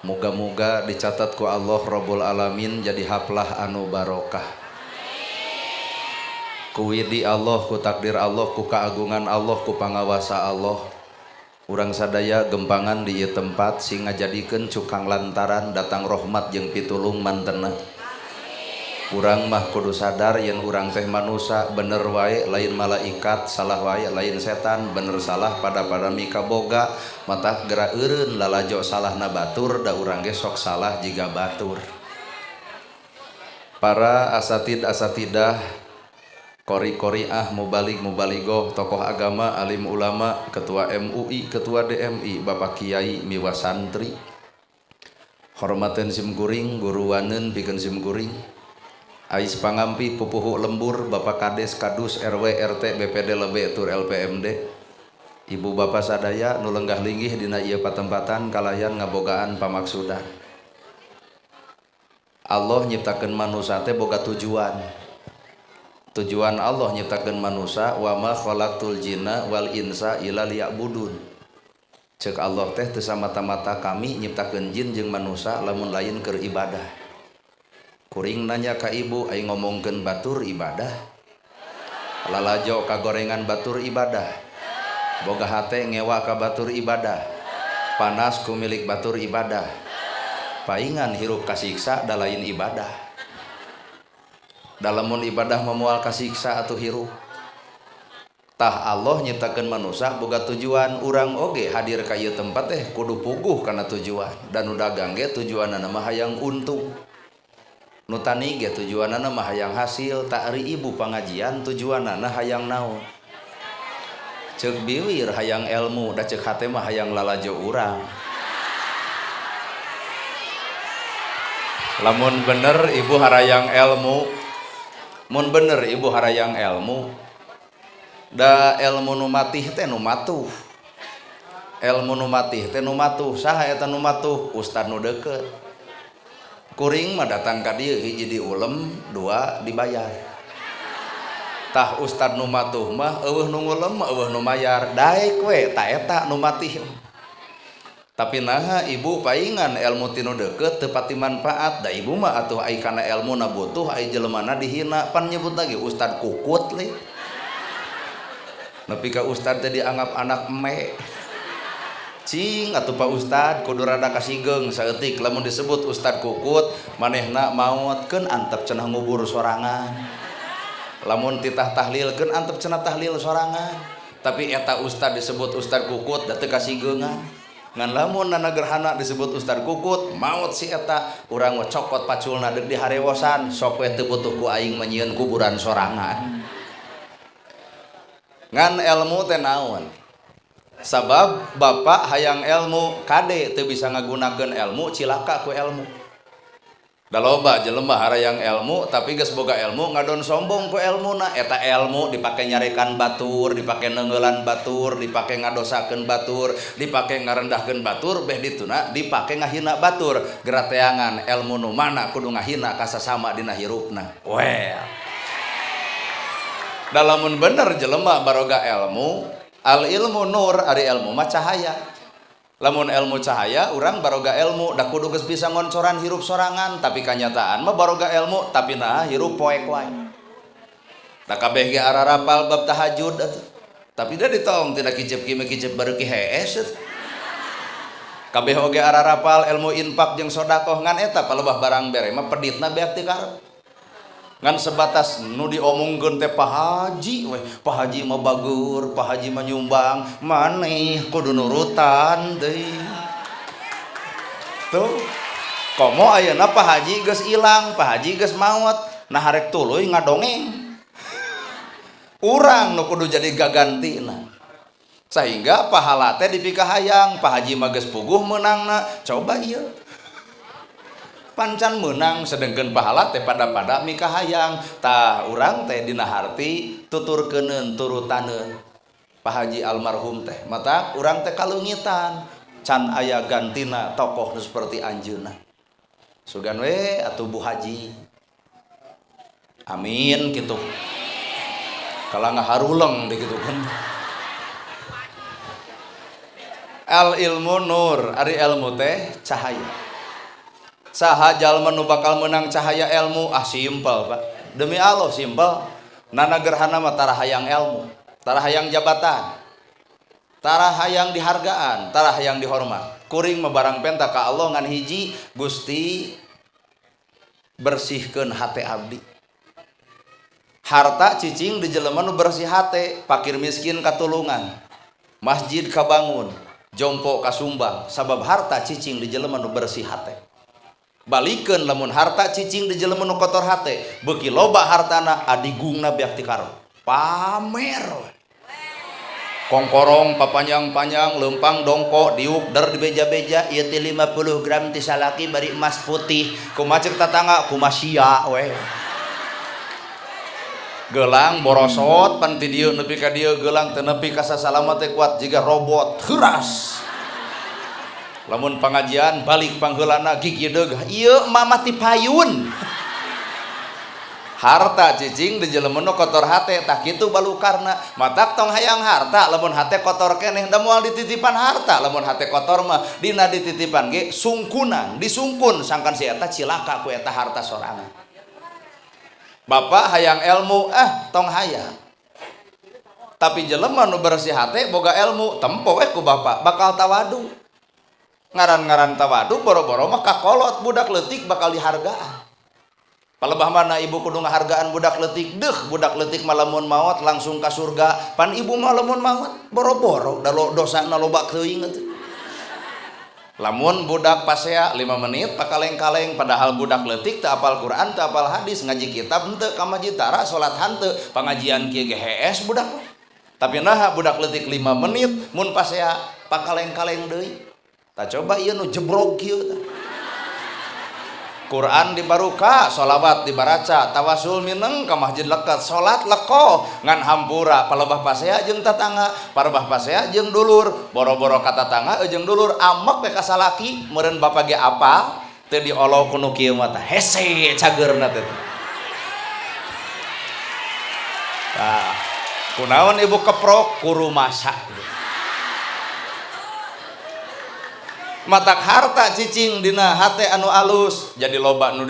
Muga-muga dicatat ku Allah Rabbul Alamin jadi haplah anu barokah. Ku widi Allah, ku takdir Allah, ku keagungan Allah, ku pangawasa Allah. Urang sadaya gempangan di ieu tempat sing ngajadikeun cukang lantaran datang rahmat jeung pitulung mantena. Urang mah kudu sadar yen urang teh manusia, bener wae lain malaikat, salah wae lain setan, bener salah pada mika boga, mata geura eureun lalajo salahna batur da urang ge sok salah jiga batur. Para asatidah, qori-qoriah, mubalig-mubaligoh, tokoh agama, alim ulama, ketua MUI, ketua DMI, Bapak Kiai miwa santri. Hormaten simkuring, guru waneun pikeun simkuring. Ais pangampi pupuhu lembur, Bapak Kades, Kadus, RW, RT, BPD, LB, Tur, LPMD. Ibu bapak sadaya nu lenggah linggih dina ieu patempatan kalayan ngabogaan pamaksudan. Allah nyiptakeun manusia teh boga tujuan. Tujuan Allah nyiptakeun manusia, wa ma khalaqtul jinna wal insa illa liya'budun. Ceuk Allah teh teu samata-mata kami nyiptakeun jin jeung manusia lamun lain keur ibadah. Kuring nanya ka ibu, ai ngomongkeun batur ibadah. Lalajo ka gorengan batur ibadah. Boga hate ngewa ka batur ibadah. Panas ku milik batur ibadah. Paingan hirup kasiksa da lain ibadah. Dalamun ibadah memual kasiksa atuh hirup. Tah Allah nyiptakeun manusia boga tujuan, urang oge hadir ka ieu tempat teh kudu puguh kana tujuan. Dan nu dagang ge tujuanna mah hayang untung. Nutani ge tujuanana mah hayang hasil, tak ari ibu pangajian tujuanana hayang naon. Ceuk biwir hayang ilmu, da ceuk hate mah hayang lalajo urang. Lamun bener ibu harayang ilmu, mun bener ibu harayang ilmu, da ilmu nu matih teh nu matuh. Ilmu nu matih teh nu matuh, saha eta nu matuh? Ustad nu deukeut. Kuring mah datang ka dieu hiji diulem, dua dibayar. Tah ustad nu matuh mah eueuh nu ngulem, eueuh nu mayar. Daek we ta eta nu matih. Tapi naha ibu paingan ilmu tinu deukeut teu pati manfaat. Da ibu mah atuh ai kana ilmuna butuh, ai jelemana dihina. Pan nyebut lagi ustad kukut le. Nepi ka ustad teh dianggap anak eme. Cing atuh Pak Ustad kudu rada kasigeng saeutik lamun disebut Ustad kukut manehna maotkeun antep cenah ngubur sorangan. Lamun titah tahlilkeun antep cenah tahlil sorangan. Tapi eta Ustad disebut Ustad kukut da teu kasigeungan. Ngan lamun nana gerhana disebut Ustad kukut maot si eta urang we cokot paculna deuk diharewosan sok we teu butuh ku aing menyieun kuburan sorangan. Ngan ilmu teh naon? Sabab bapak hayang ilmu, kade teu bisa ngagunakeun ilmu, cilaka ku ilmu. Da loba jelema harayang ilmu tapi geus boga ilmu ngadon sombong ku ilmuna. Eta ilmu dipake nyarekan batur, dipake neungeulan batur, dipake ngadosakeun batur, dipake ngarendahkeun batur, beh dituna dipake ngahina batur. Gerateangan ilmu nu mana kudu ngahina ka sasama dina hirupna. Well. Dalamun bener jelema baroga ilmu, al ilmu nur, ari ilmu mah cahaya. Lamun ilmu cahaya, urang baroga ilmu, da kudu geus bisa ngoncoran hirup sorangan, tapi kanyataan mah baroga ilmu, tapi nah hirup poek wae. Da kabeh ge ararapal bab tahajud atuh. Tapi da ditong tidak kicep kieu kicep bareuki hees. Kabeh oge ararapal ilmu infak jeung sedekah ngan eta palebah barang bere mah peditna beak ti karep. Ngan sebatas nu diomongkeun teh Pak Haji we, Pak Haji mah bagur, Pak Haji mah nyumbang, maneh kudu nurutan deui. Tuh. Komo ayeuna Pak Haji geus ilang, Pak Haji geus maot, nah harek tuluy ngadongeng. Urang nu kudu jadi gagantina. Sehingga pahala teh dipikah hayang, Pak Haji mah geus puguh meunangna, coba ieu. Pancan menang sedengkeun pahala teh pada mika hayang. Tah urang teh dina harti tuturkeuneun turutaneun Pak Haji almarhum teh mata urang teh kalungitan can aya gantina tokoh nu seperti anjeunna. Sugan we atuh Bu Haji. Amin kitu. Kala ngaharuleng digitukeun. Al ilmu nur, ari ilmu teh cahaya. Saha jalma nu bakal menang cahaya ilmu? Simpel Pak, demi Allah simpel. Nana gerhana mah tara hayang ilmu, tara hayang jabatan, tara hayang dihargaan, tara hayang dihormat. Kuring mah barang penta ka Allah ngan hiji, Gusti bersihkeun hate abdi. Harta cicing di jelema nu bersih hate, fakir miskin katulungan, masjid kabangun, jompo kasumbang, sabab harta cicing di jelema nu bersih hate. Balikeun lamun harta cicing di jelema nu kotor hate, beuki loba hartana adigungna beak ti karo. Pamer. Kongkorong papanjang-panjang, lempang dongko, diuk der di beja-beja, ieu teh 50 gram ti salaki bari emas putih. Kumaha ceuk tatangga? Kumaha sia we. Gelang borosot pan ti dieu nepi ka dieu, gelang teu nepi ka sasalama teh kuat jiga robot heuras. Lamun pengajian balik pangheulana gigi deug, ieu mama ti payun. Harta cicing di jelema nu kotor hate tah kitu balukarna. Matak tong hayang harta lamun hate kotor keneh da moal dititipan harta, lamun hate kotor mah dina dititipan ge sungkunan, disungkun sangkan si eta cilaka ku eta harta sorangan. Bapak hayang ilmu tong hayang. Tapi jelema nu bersih hate boga ilmu tempo we ku bapak bakal tawadu. Ngaran-ngaran tawadu boro-boro mah kakolot budak leutik bakal dihargaan. Palebah mana ibu kudu ngahargaan budak leutik, deuh budak leutik mah lamun maot langsung ka surga, pan ibu mah lamun maot boro-boro da dosana loba teuing atuh. Lamun budak pasea 5 menit pakaleng-kaleng, padahal budak leutik teu apal Quran, teu apal hadis, ngaji kitab henteu, ka masjid tara salat henteu, pangajian kieu ge hees budak. Tapi naha budak leutik 5 menit mun pasea pakaleng-kaleng deui. Tah coba ieu nu jebrog kieu tah. Quran dibaruka, sholawat dibaraca, tawasul mineng ka masjid leukeut, salat leko ngan hampura, palebah pasea jeung tatangga, parebah pasea jeung dulur, boro-boro ka tatangga jeung dulur, amek we ka salaki, meureun bapa ge apa teu diolo ku nu kieu mah tah hese cageurna teh. Tah, kunaon ibu keprok ku rumasa. Matak harta cicing dina hate anu alus jadi loba nu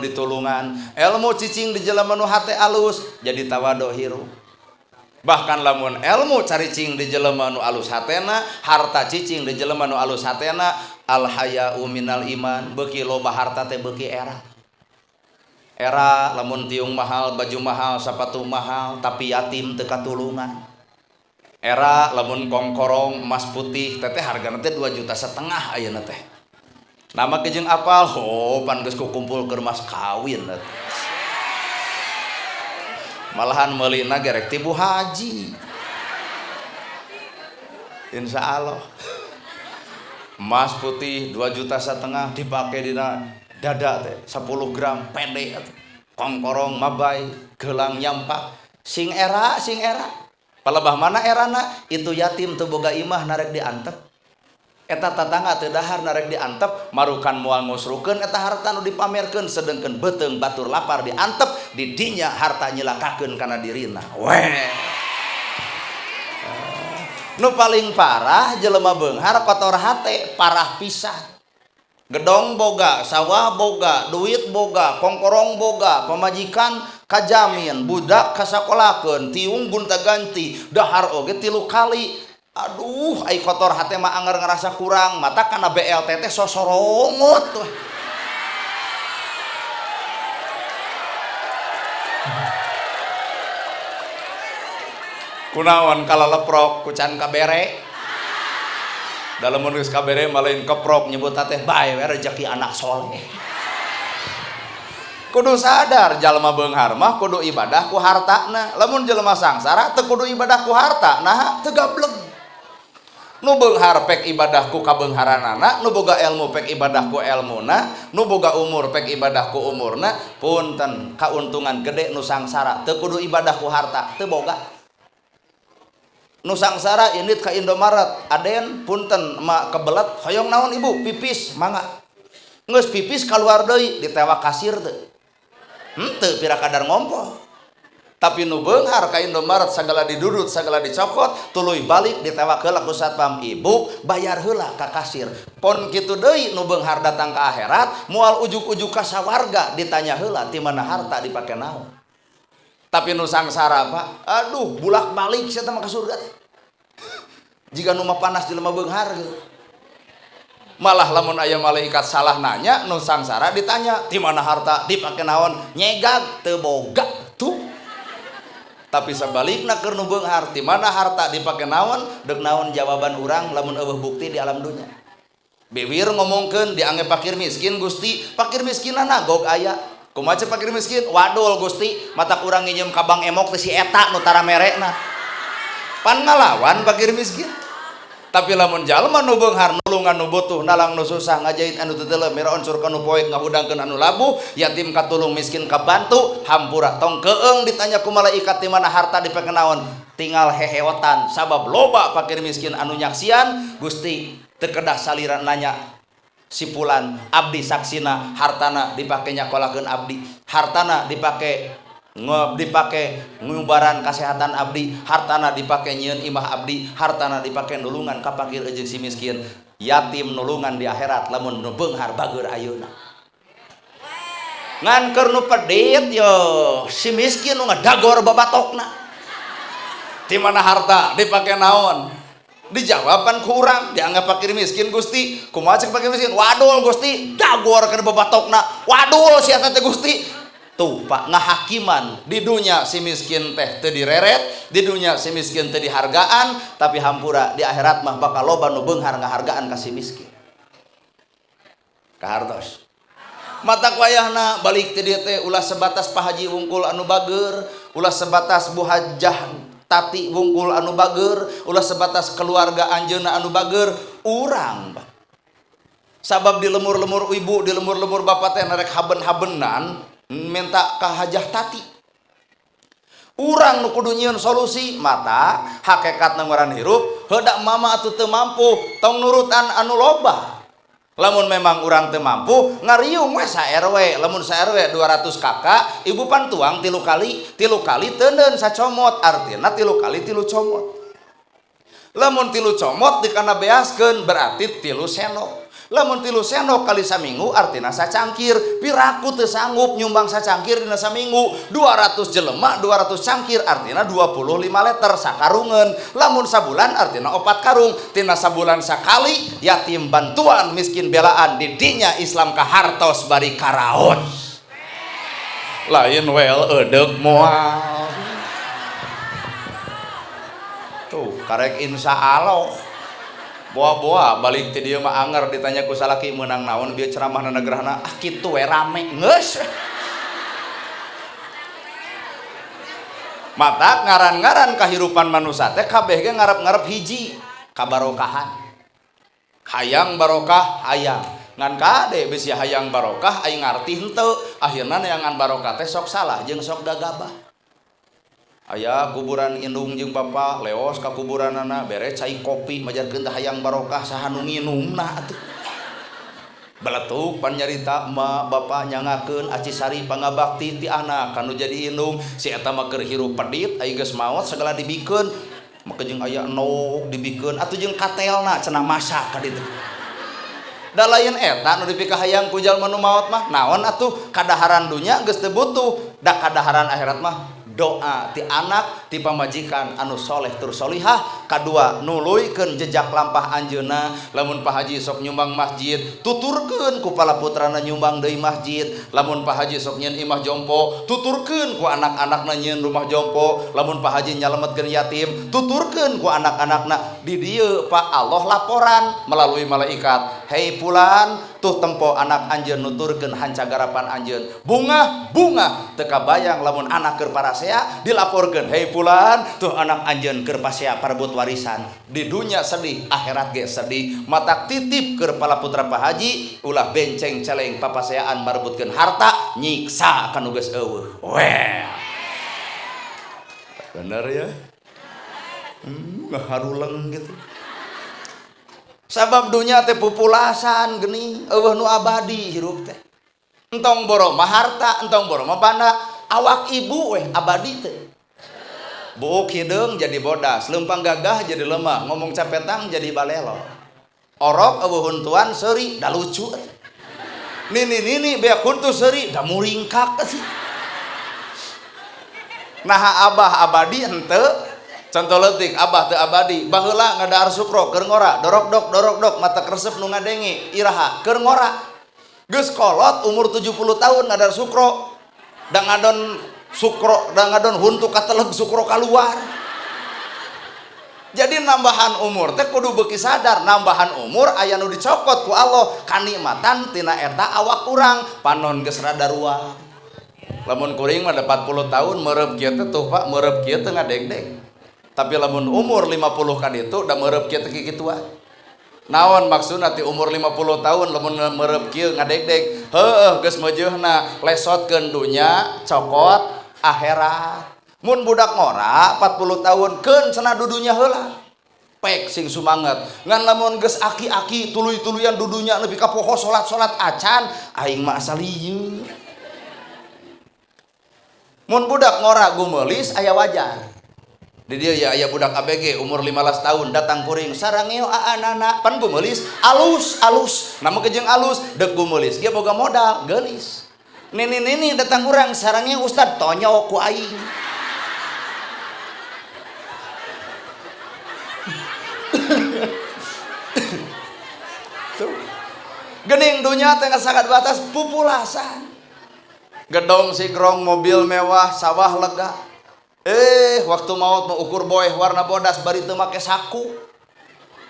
ditulungan, ilmu cicing di jelema nu hate alus jadi tawado hirup. Bahkan lamun ilmu caricing di jelema nu alus hatena, harta cicing di jelema nu alus hatena, al haya'u minal iman, beuki loba harta teh beuki era. Era lamun tiung mahal, baju mahal, sapatu mahal, tapi yatim teu katulungan. Era lamun kongkorong emas putih teteh hargana teh 2,5 juta ayeuna teh. Nama jeung apal, pan geus kukumpul keur mas kawin teh. Malahan meulina ge rek ti Bu Haji. Insyaallah. Emas putih 2,5 juta dipake dina dada teh 10 gram pede. Kongkorong mabay, gelang nyampak. Sing era palebah mana erana itu yatim teu boga imah narek diantep, eta tatangga teu dahar narek diantep, marukan moal ngusrukeun eta harta nu dipamerkeun, sedengkeun beuteung batur lapar diantep, di dinya harta nyilakakeun kana dirina. Weh. Nu paling parah jelema beunghar kotor hate, parah pisan. Gedong boga, sawah boga, duit boga, kongkorong boga, pamajikan kajamin, budak kasakolakeun, tiung gunta-ganti, dahar oge 3 kali. Aduh, ai kotor hate mah anger ngerasa kurang, mata kana BLT teh sosorongot tuh. Kunaon kalaleprok kucan kabere. Dalam menulis kabere malain keprok nyebut teh bae we rezeki anak soleh. Kudu sadar jalma beunghar mah kudu ibadah ku hartana. Lamun jelema sangsara teu kudu ibadah ku harta, nah teu gableg. Nu beunghar pek ibadah ku kabeungharanana, nu boga ilmu pek ibadah ku ilmuna, nu boga umur pek ibadah ku umurna, punten kauntungan gede nu sangsara teu kudu ibadah ku harta, teu boga. Nu sangsara indit ka Indomaret, aden punten emak kebelet, hoyong naon ibu? Pipis, mangga. Geus pipis kaluar deui ditewa kasir teu. Henteu pira kadar ngompo. Tapi nu beunghar ka Indomaret sagala didudut sagala dicokot tuluy balik ditewak heula ku satpam ibu bayar heula ka kasir. Pon kitu deui nu beunghar datang ka akhirat moal ujug-ujug ka sawarga ditanya heula ti mana harta dipake naon. Tapi nu sangsara Pak, aduh bulak-balik sia teh mah ka surga teh. Jika nu mah panas jelema beunghar gitu. Malah lamun aya malaikat salah nanya nu sangsara ditanya ti mana harta dipake naon nyegag teu boga tuh. Tapi sebaliknya keur nu beunghar ti mana harta dipake naon deuk naon jawaban urang lamun eueuh bukti di alam dunya. Bibir ngomongkeun dianggep fakir miskin Gusti, fakir miskinana gog aya. Kumaha fakir miskin? Wadul Gusti, matak urang nginjem ka Bang Emok teh si eta nu tara merekna. Pan ngalawan fakir miskin. Tapi lamun jalma nu beunghar nulungan nu butuh nalang nu susah ngajait anu teu teuleum mira unsur ka nu poek ngahudangkeun anu labuh yatim katulung miskin kabantu hampura tong keung ditanya ku malaikat di mana harta dipake naon tinggal heheotan sabab loba fakir miskin anu nyaksian Gusti teu kedah saliran nanya sipulan abdi saksina hartana dipake nyakolakeun abdi hartana dipake ngubaran kesehatan abdi hartana dipake nyieun imah abdi hartana dipake nulungan ka fakir jeung si miskin yatim nulungan di akhirat lamun nu beunghar bageur ayeuna ngan keur nu pedit yo si miskin nu ngadagor babatokna di mana harta dipake naon dijawaban ku urang dianggap fakir miskin Gusti kumaha cek fakir miskin wadul Gusti dagor kana babatokna wadul sia teh Gusti. Tuh Pak ngahakiman di dunia si miskin teh teu direret di dunia si miskin teu dihargaan tapi hampura di akhirat mah bakal loba nu beunghar ngahargaan ka si miskin kahartos mata wayahna balik teh dieu teh ulah sebatas Pak Haji wungkul anu bageur ulah sebatas Bu Hajah Tati wungkul anu bageur ulah sebatas keluarga anjeunna anu bageur urang Pak sabab di lemur-lemur ibu di lemur-lemur bapak teh narek haben-habenan minta ka Hajah Tati urang nu kudu nyieun solusi mata hakikatna ngaran hirup heudak mama atuh teu mampu tong nurutan anu loba lamun memang urang teu mampu ngariung we sa RW lamun sa RW 200 kakak ibu pan tuang 3 kali teuneun sacomot artina 3 kali 3 comot lamun 3 comot dikana beaskeun berarti 3 sendok lamun 3 sendok kali saminggu artina sacangkir piraku teu sanggup nyumbang sacangkir dina saminggu 200 jelema 200 cangkir artina 25 liter sakarungeun lamun sabulan artina 4 karung tina sabulan sakali yatim bantuan miskin belaan di dinya Islam kahartos bari karaos lain wel eudeg moal tuh karek insyaallah boa-boa balik ti dieu mah anger ditanya ku salaki meunang naon bieu ceramahna nagerahna ah kitu we rame geus mata ngaran-ngaran kahirupan manusia teh kabeh ge ngarep-ngarep hiji kabarokahan hayang barokah hayang ngan kade bisi hayang barokah aing ngarti henteu akhirna neangan barokah teh sok salah jeung sok gagabah aya kuburan indung jeung bapa leos ka kuburanana bere cai kopi majarkeun teh hayang barokah saha nu nginumna atuh baletuk pan nyarita emak bapa nyangakeun acisari pangabakti ti anak kanu jadi indung si eta mah keur hirup pedit aya geus maot segala dibikeun maka jeung aya endog dibikeun atuh jeung katelna cenah masak ka ditu da lain eta nu dipika hayang ku jalma nu maot mah naon atuh kadaharan dunya geus teu butuh da kadaharan akhirat mah doa ti anak ti pamajikan anu soleh tur solihah kadua nuluykeun jejak lampah anjeunna lamun Pak Haji sok nyumbang masjid tuturkeun ku pala putrana nyumbang deui masjid lamun Pak Haji sok nyieun imah jompo tuturkeun ku anak-anakna nyieun rumah jompo lamun Pak Haji nyalametkeun yatim tuturkeun ku anak-anakna di dieu Pak Allah laporan melalui malaikat hei fulan tuh tempo anak anjeun nuturkeun hancagarapan anjeun bunga teu kabayang lamun anak keur parasea dilaporkeun hei fulan tuh anak anjeun keur pasea parebut warisan di dunya sedih akhirat ge sedih matak titip keur pala putra Pak Haji ulah benceng celeng papaseaan marebutkeun harta nyiksa kanu geus eueuh weh bener ya haruleng gitu sabab dunya teh pupulasan geuning eueuh nu abadi hirup teh entong boro mah harta entong boro mah banda awak ibu abadi teh. Buuk hidung jadi bodas, lempang gagah jadi lemah, ngomong capetang jadi balelo. Orok eueuh huntuan seuri da lucu. Nini beak huntu seuri da muringkak sih. Nah abah abadi henteu. Contoh leutik abah teu abadi, baheula ngadahar sukro keur ngora, dorok dok mata kresep nu ngadenge, iraha keur ngora. Geus kolot umur 70 tahun ngadahar sukro. Da ngadon sukro, da ngadon huntu kateleg sukro keluar. Jadi nambahan umur teh kudu beuki sadar, nambahan umur aya nu dicokot ku Allah, kanikmatan tina eta awak urang, panon geus rada ruang. Lamun kuring mah 40 tahun meureup kieu teh tuh Pak, meureup kieu teh ngadegdeg. Tapi lamun umur 50 ka ditu da meureup kieu teh kituan. Naon maksudna ti umur 50 tahun lamun meureup kieu ngadegdeg? Heueuh geus meujeuhna lesotkeun dunya, cokot akhirat. Mun budak ngora 40 tahun keun cenah dudunya heula. Pek sing sumanget. Ngan lamun geus aki-aki tuluy-tuluyan dudunya nepi ka poho salat-salat acan, aing mah asal lieur. Mun budak ngora gumelis aya wajar. Di dia ya aya budak ABG umur 15 tahun datang kuring sarangeo aanana pan gumelis alus nama kejeng alus dek gumelis dia boga modal geulis. Nini datang urang sarangeo ustad tonyo ku aing. Tuh. Gening dunya teh sangat batas pupulasan. Gedong sigrong, mobil mewah, sawah lega. Waktu maut mau ukur boy warna bodas bari teu make saku.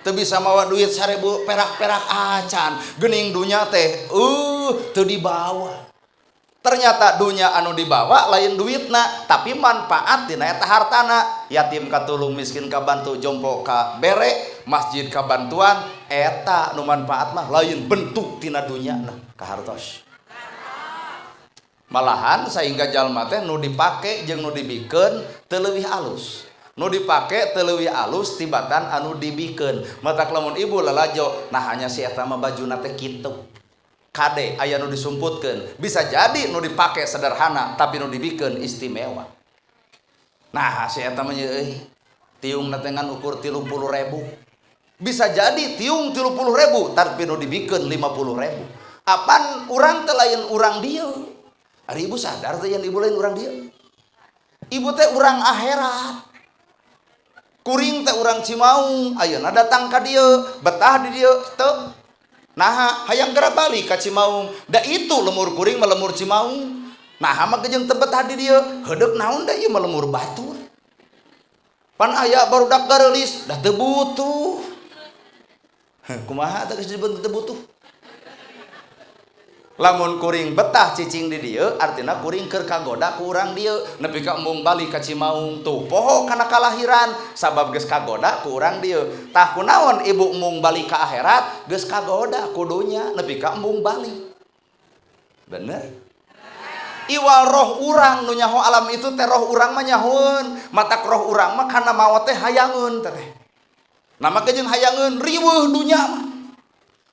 Teu bisa mawa duit 1000 perak-perak acan. Gening dunya teh teu dibawa. Ternyata dunya anu dibawa lain duitna, tapi manfaat dina eta hartana. Yatim katulung, miskin kabantu, jompo ka bere, masjid kabantuan, eta nu manfaat mah lain bentuk tina dunyana ka hartos. Malahan sehingga jalma teh nu dipake jeung nu dibikeun teu leuwih alus. Nu dipake teu leuwih alus tibatan anu dibikeun. Matak lamun ibu lalajo, nah hanya si eta mah bajuna teh kitu. Kade aya nu disumputkeun. Bisa jadi nu dipake sederhana tapi nu dibikeun istimewa. Nah si eta mah euy tiungna teh ngan ukur 30.000. Bisa jadi tiung 30.000 tapi nu dibikeun 50.000. Apan urang teh lain urang dieu. Ari ibu sadar teh yang ibu lain urang dia. Ibu teh urang akhirat. Kuring teh urang Cimaung, ayeuna datang ka dieu, betah di dieu teu. Nah, hayang geura balik ka Cimaung. Da itu lemur kuring mah lemur Cimaung. Nah, mah gejeung teu betah di dieu, heudeuk naon da ieu mah lemur batur. Pan aya barudak gareulis, da teu butuh. Kumaha teh geus disebut teu butuh? Lamun kuring betah cicing di dieu artina kuring keur kagoda ku urang dieu nepi ka embung balik ka Cimaung tuh poho kana kalahiran sabab geus kagoda ku urang dieu tah kunaon ibu embung balik ka akhirat geus kagoda ku dunya nepi ka embung balik bener iwal roh urang nu nyaho alam itu teh roh urang mah nyahoeun matak roh urang mah kana maot teh hayangeun teh nama kejeun hayangeun riweuh dunya mah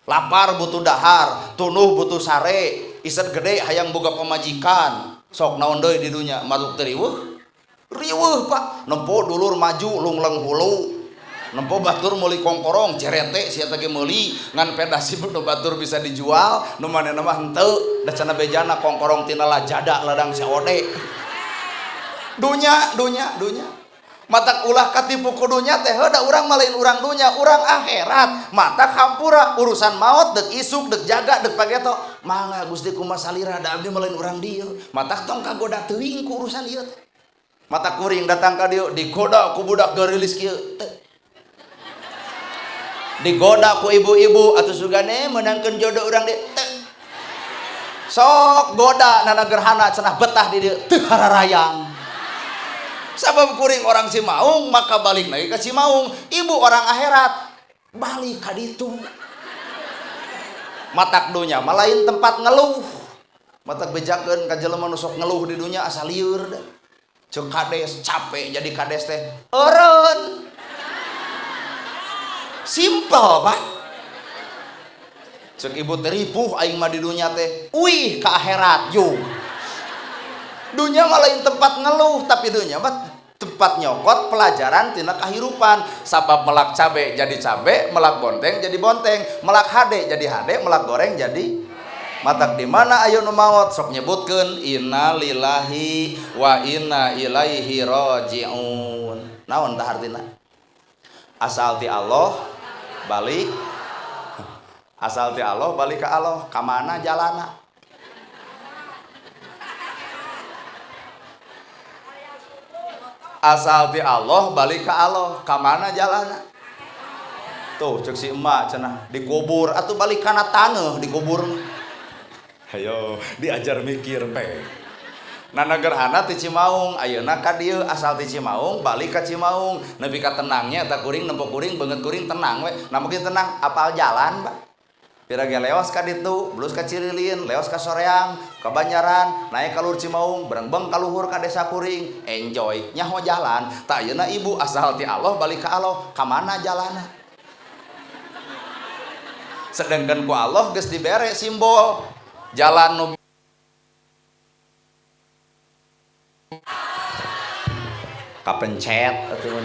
lapar butuh dahar, tunuh butuh sare, iset gede hayang boga pamajikan. Sok naon deui di dunya maluk teu riweuh. Riweuh Pak, nempo dulur maju lungleng hulu. Nempo batur meuli kongkorong cerete sia teh ge meuli ngan pedasi nu batur bisa dijual, nu manehna mah henteu, da cenah bejana kongkorong tina lajada ladang saode. Dunya. Matak ulah katipu kudunya teh heuda urang mah lain urang dunya urang akhirat matak hampura urusan maot dek isuk dek jaga dek pageto mangga Gusti kumaha salira da abdi mah lain urang dieu matak tong kagoda teuing ku urusan ieu matak kuring datang ka dieu digoda ku budak geurelis kieu digoda ku ibu-ibu atuh sugane meunangkeun jodoh urang dieu sok goda nana gerhana cenah betah di dieu teu hararayang sabab kuring orang Cimaung maka balik lagi ke Cimaung ibu orang akhirat balik ka ditu matak dunya mah lain tempat ngeluh matak bejakeun ka jelema nu sok ngeluh di dunya asal lieur da ceuk kades capek jadi kades teh eureun simple Pak ceuk ibu teh ripuh aing mah di dunya teh uih ka akhirat yuk Dunya mah lain tempat ngeluh, tapi dunya mah tempat nyokot pelajaran tina kahirupan. Sabab melak cabe jadi cabe, melak bonteng jadi bonteng, melak hade jadi hade, melak goreng jadi matak. Di mana ayo nu maot sok nyebutkeun inna lillahi wa inna ilaihi rajiun. Naon tah artina? Asal ti Allah balik, asal ti Allah balik ka Allah. Ka mana jalana? Asal ti Allah balik ka Allah. Ka mana jalana? Tuh cek si emak cenah dikubur atuh balik kana taneuh dikubur. Hayo diajar mikir pe. Nana gerhana ti Cimaung, ayeuna ka dieu asal ti Cimaung balik ka Cimaung. Nepi ka tenangnya eta kuring nempok kuring beungeut kuring tenang we. Namun tenang apal jalan, Pak. Pirage leos ka ditu, blus ka Cirilin, leos ka Soreang, ka Banjaran, naik ka Lur Cimaung, berengbeng ka luhur ka desa kuring, enjoy, nyaho jalan. Ta ayeuna ibu asal ti Allah balik ka Allah, ka mana jalanna? Sedengkeun ku Allah geus dibere simbol jalan nu kapencet atuh.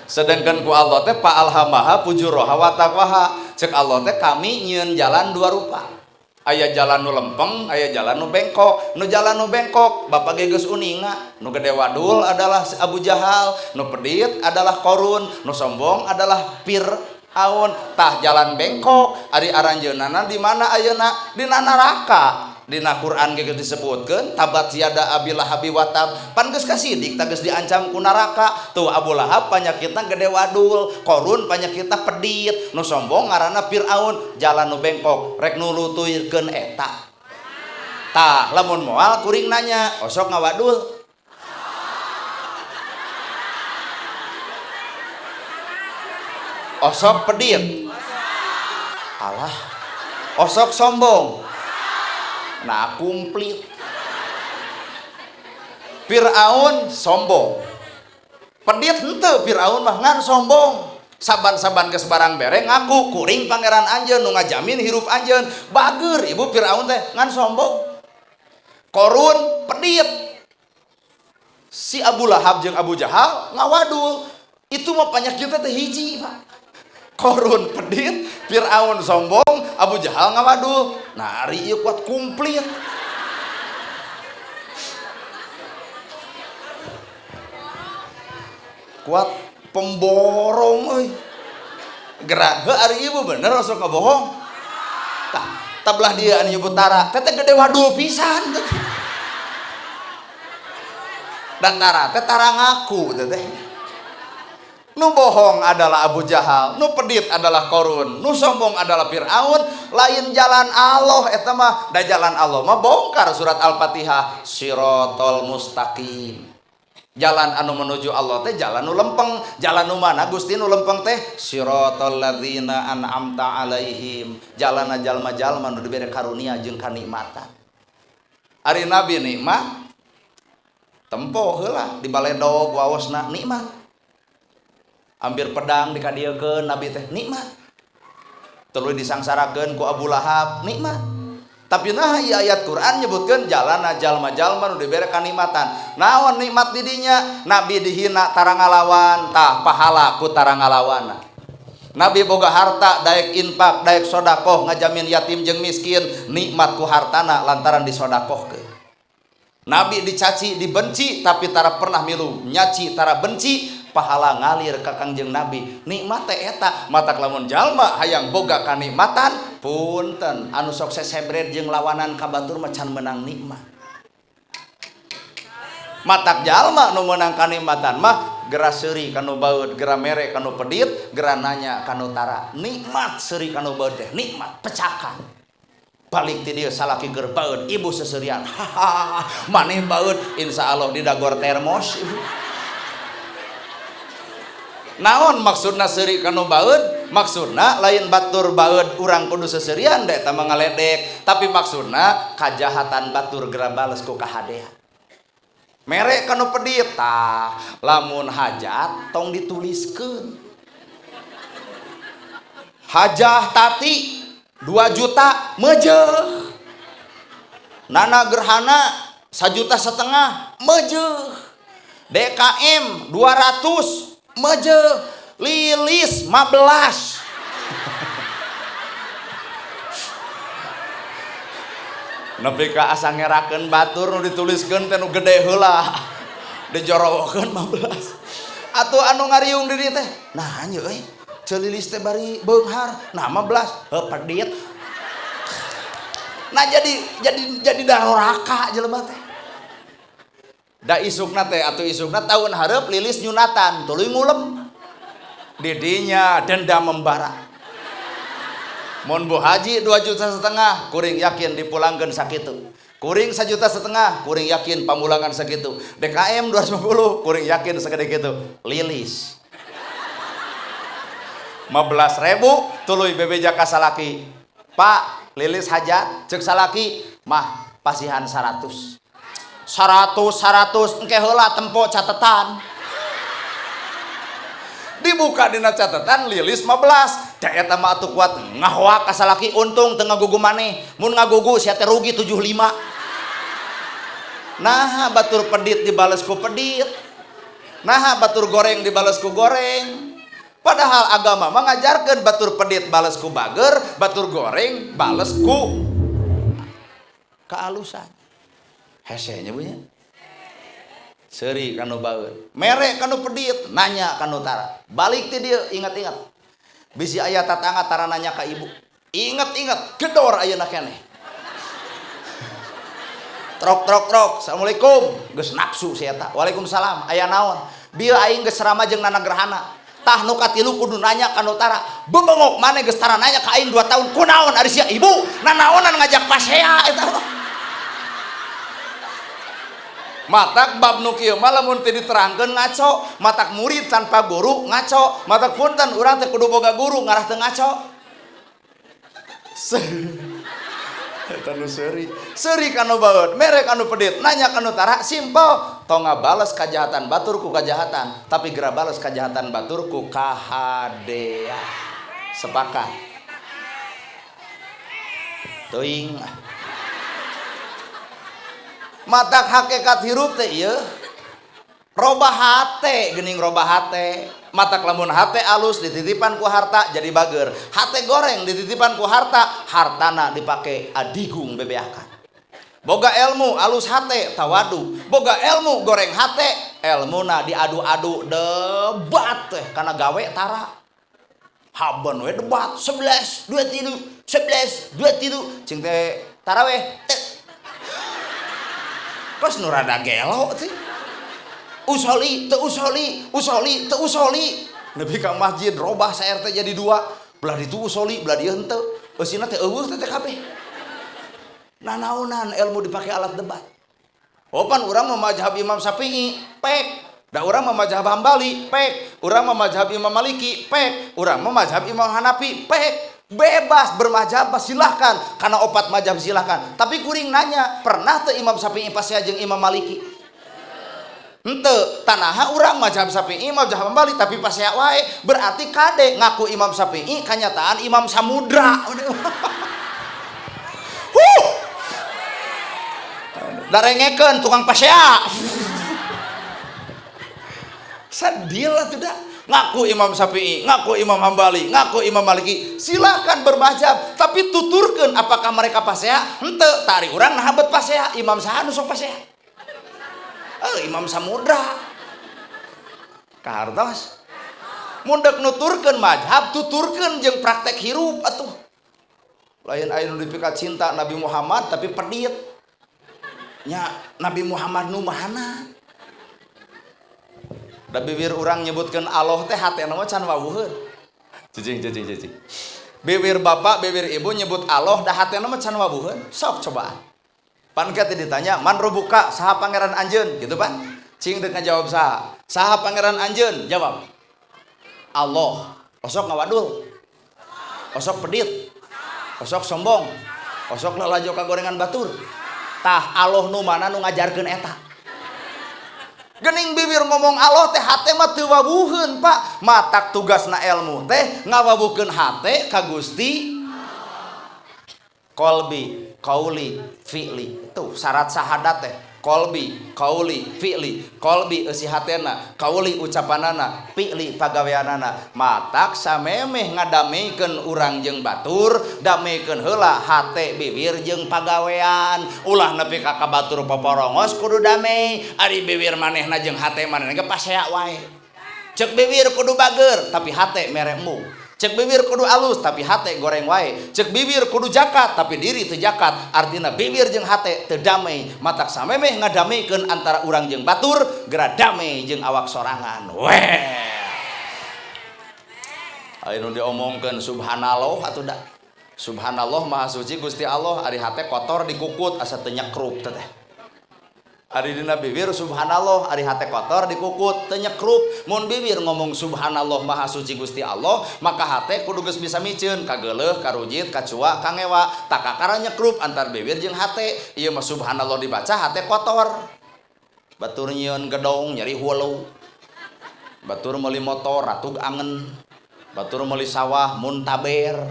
Sedangkan ku Allah teh pa alhamaha fujuraha wa taqwaha. Cek Allah teh kami nyieun jalan dua rupa. Aya jalan nu lempeng, aya jalan nu bengkok. Nu jalan nu bengkok Bapak ge geus uninga. Nu gede wadul adalah Abu Jahal, nu pedit adalah Korun, nu sombong adalah Fir'aun. Tah jalan bengkok ari aranjeunana di mana ayeuna? Dina neraka. Dina Quran ge disebutkeun tabat siada Abi Lahab wa tab. Pan geus kasidik tah geus diancam ku neraka. Tuh Abu Lahab panyakitna gede wadul, Korun panyakitna pedit, nu sombong ngaranna Fir'aun. Jalan nu bengkok rek nulutuyrkeun eta. Tah lamun moal kuring nanya, osok ngawadul? Osok pedit? Alah. Osok sombong? Nah kumplit. Fir'aun sombong, pedit henteu Fir'aun mah ngan sombong. Saban-saban geus barang bere ngaku kuring pangeran anjeun nu ngajamin hirup anjeun. Bager ibu Fir'aun teh ngan sombong. Korun pedit. Si Abu Lahab jeung Abu Jahal ngawadul. Itu mah panyakitna teh hiji, Pak. Korun pedit, Fir'aun sombong, Abu Jahal ngawadul. Nah ari ieu kuat kumplit. Kuat pemborong euy. Gerak heuh ari ieu bener sok ngabohong. Tah, tablah dia anu nyebut tara, teh gede wadul pisan teh. Dan tara teh tara ngaku teh. Nu bohong adalah Abu Jahal, nu pedit adalah Korun, nu sombong adalah Fir'aun. Lain jalan Allah eta mah, da jalan Allah mah bongkar surat Al-Fatihah, Shiratal Mustaqim. Jalan anu menuju Allah teh jalan nu lempeng. Jalan nu mana Gusti nu lempeng teh? Shiratal ladzina an'amta alaihim. Jalan jalma-jalma nu dibere karunia jeung kanikmatan. Ari Nabi nikmat tempo heula di baledog waosna nikmat. Hampir pedang dikadiekeun Nabi teh nikmat. Tuluy disangsarakeun ku Abu Lahab nikmat. Tapi nah ieu ayat Quran nyebutkeun jalana jalma-jalma nu dibere kanikmatan. Naon nikmat di dinya? Nabi dihina tara ngalawan, tah pahala ku tara ngalawanna. Nabi boga harta daek infak, daek sedekah ngajamin yatim jeung miskin, nikmat ku hartana lantaran disedekahkeun. Nabi dicaci, dibenci tapi tara pernah milu nyaci tara benci. Pahala ngalir ka Kangjeng Nabi. Nikmat teh eta. Matak lamun jalma hayang boga kanikmatan, punten anu sok sesebret jeung lawanan ka batur mah can menang nikmat. Matak jalma nu meunang kanikmatan mah gera seuri kanu baeud, gera mere kanu pedit, gera nanya kanu tara. Nikmat seuri kanu baeud teh nikmat pecakan. Balik ti dieu salaki keur baeud, ibu seseurian. Hahaha, maneh baeud insyaallah di dagor termos. Naon maksudna seuri kanu baeud? Maksudna lain batur baeud urang kudu seseurian da eta mah ngaledek, tapi maksudna kajahatan batur gera bales ku kahadean. Mere kanu pedit tah lamun hajat tong dituliskeun. Hajah tati 2 juta meujeuh. Nana gerhana 1,5 juta mejeh. DKM 200 mejeh. Lilis 15. Nepi ka asa ngerakeun batur nu dituliskeun teh nu gede heula. Dijorowokeun 15. Atuh anu ngariung di dieu teh, nah nya euy, celilis teh bari beunghar, nah 15, heuh pedit. Nah jadi daroraka jelema teh. Da isukna teh atuh isukna tahun hareup lilis nyunatan, tuluy ngulem. Didinya denda membara. Mun Bu Haji 2,5 juta, kuring yakin dipulangkeun sakitu. Kuring 1,5 juta, kuring yakin pamulangan sakitu. DKM 250, kuring yakin sagede kitu. Lilis 15.000 tuluy bebeja ka salaki. Pak, lilis hajat ceuk salaki mah pasihan 100 engke heula tempo catetan. Dibuka dina catatan lilis 15. Da eta mah atuh kuat ngahoak ka salaki untung teu ngagugu maneh. Mun ngagugu sia teh rugi 75. Nah batur pedit dibales ku pedit. Nah batur goreng dibales ku goreng. Padahal agama mah ngajarkeun batur pedit bales ku bager, batur goreng bales ku kaalusan. Hese nya punya. Seuri kanu baeud, mere kanu pedit, nanya kanu tara. Balik ti dieu ingat-ingat. Bisi aya tatangga tara nanya ka ibu. Ingat-ingat, gedor ayeuna keneh. Trok. Assalamualaikum. Geus nafsu si eta. Waalaikumsalam. Aya naon? Bieu aing geus rama jeung Nana gerhana. Tah nu katilu kudu nanya kanu tara. Bebengok maneh geus tara nanya ka aing 2 tahun. Kunaon ari sia ibu? Nanaonan ngajak pasea eta. Matak bab nu kieu mah lamun teu diterangkeun ngaco, matak murid tanpa guru ngaco, matak punten urang teh kudu boga guru ngarah teu ngaco. Eta nu seuri kanu baeud, mere kanu pedit, nanya kanu tara simpel, tong ngabales kajahatan batur ku kajahatan, tapi geura bales kajahatan batur ku kahadean. Sepakat. Teuing. Matak hakikat hirup teh ieu robah hate geuning robah hate. Matak lamun hate alus dititipan ku harta jadi bager, hate goreng dititipan ku harta hartana dipake adigung bebeakan. Boga ilmu alus hate tawadu, boga ilmu goreng hate ilmuna diadu-adu debat teh kana gawe tara. Haban we debat 11 23 11 23 cing teh taraweh pas nu rada gelo teh. Usoli teu usoli. Nepi ka masjid robah saer teh jadi 2. Belah ditu usoli, belah dieu henteu. Eusina teh eueuh teh kabeh. Nanaonan ilmu dipake alat debat. Opan urang mah mazhab Imam Syafi'i, pek. Da urang mah mazhab Hambali, pek. Urang mah mazhab Imam Maliki, pek. Urang mah mazhab Imam Hanafi, pek. Bebas bermazhab silahkan, karena 4 mazhab silahkan. Tapi kuring nanya, pernah teu Imam Syafi'i pasea jeung Imam Maliki? Henteu, tanaha urang mazhab Syafi'i, mazhab Hambali tapi pasea wae. Berarti kade ngaku Imam Syafi'i, kanyataan Imam Samudra. Darengekeun tukang pasea. Sadil lah tidak. Ngaku Imam Syafi'i, ngaku Imam Hambali, ngaku Imam Maliki, silahkan bermazhab, tapi tuturkeun apakah mereka pasea? Henteu, tari urang nah bet pasea, Imam saha nu sok pasea? Imam Samudra. Kahartos. Mun dek nuturkeun mazhab, tuturkeun jeung praktek hirup atuh. Lain aya nu dipikat cinta Nabi Muhammad tapi pedit. Nya Nabi Muhammad nu mahana? Da bibir urang nyebutkeun Allah teh hatena mah can wawuheun. Cicing. Bibir bapak, bibir ibu nyebut Allah da hatena mah can wawuheun. Sok cobaan. Pan kita ditanya, "Man rubuka, saha pangeran anjeun?" Gitu pan. Cing deuk ngajawab saha? Saha pangeran anjeun? Jawab. Allah. Osok ngawadul. Osok pedit. Osok sombong. Osok lalajo ka gorengan batur. Tah Allah nu mana nu ngajarkeun eta? Gening bibir ngomong Allah teh hate mah teu wawuheun Pak. Matak tugasna ilmu teh ngawabuhkeun hate ka Gusti. kolbi, kauli, fi'li. Tuh syarat syahadat teh. Kolbi, kauli, fi'li. Kolbi eusi hatena, kauli ucapanana, fi'li pagaweanana. Matak samemeh ngadameikeun urang jeung batur, dameikeun heula hate bibir jeung pagawean. Ulah nepi ka batur poporongos kudu damai, ari bibir manehna jeung hate manehna ge pasea wae. Cek bibir kudu bager tapi hate meremu. Cek bibir kudu alus tapi hate goreng wae. Cek bibir kudu jakat tapi diri teu jakat. Artina bibir jeung hate teu damai. Matak samemeh ngadameikeun antara urang jeung batur, geura damai jeung awak sorangan. Weh. Anu diomongkeun subhanallah atuh da. Subhanallah maha suci Gusti Allah, ari hate kotor dikukut asa teu nyekrup teh. Ari dina bibir subhanallah, ari hate kotor dikukut teu nyekrup. Mun bibir ngomong subhanallah maha suci Gusti Allah, maka hate kudu geus bisa miceun ka geuleuh, ka rujit, ka cua, ka ngewa, tak kakara nyekrup antar bibir jeung hate. Ieu mah subhanallah dibaca hate kotor. Batur nyieun gedong nyeri hulu. Batur meuli motor ratug angen. Batur meuli sawah muntaber.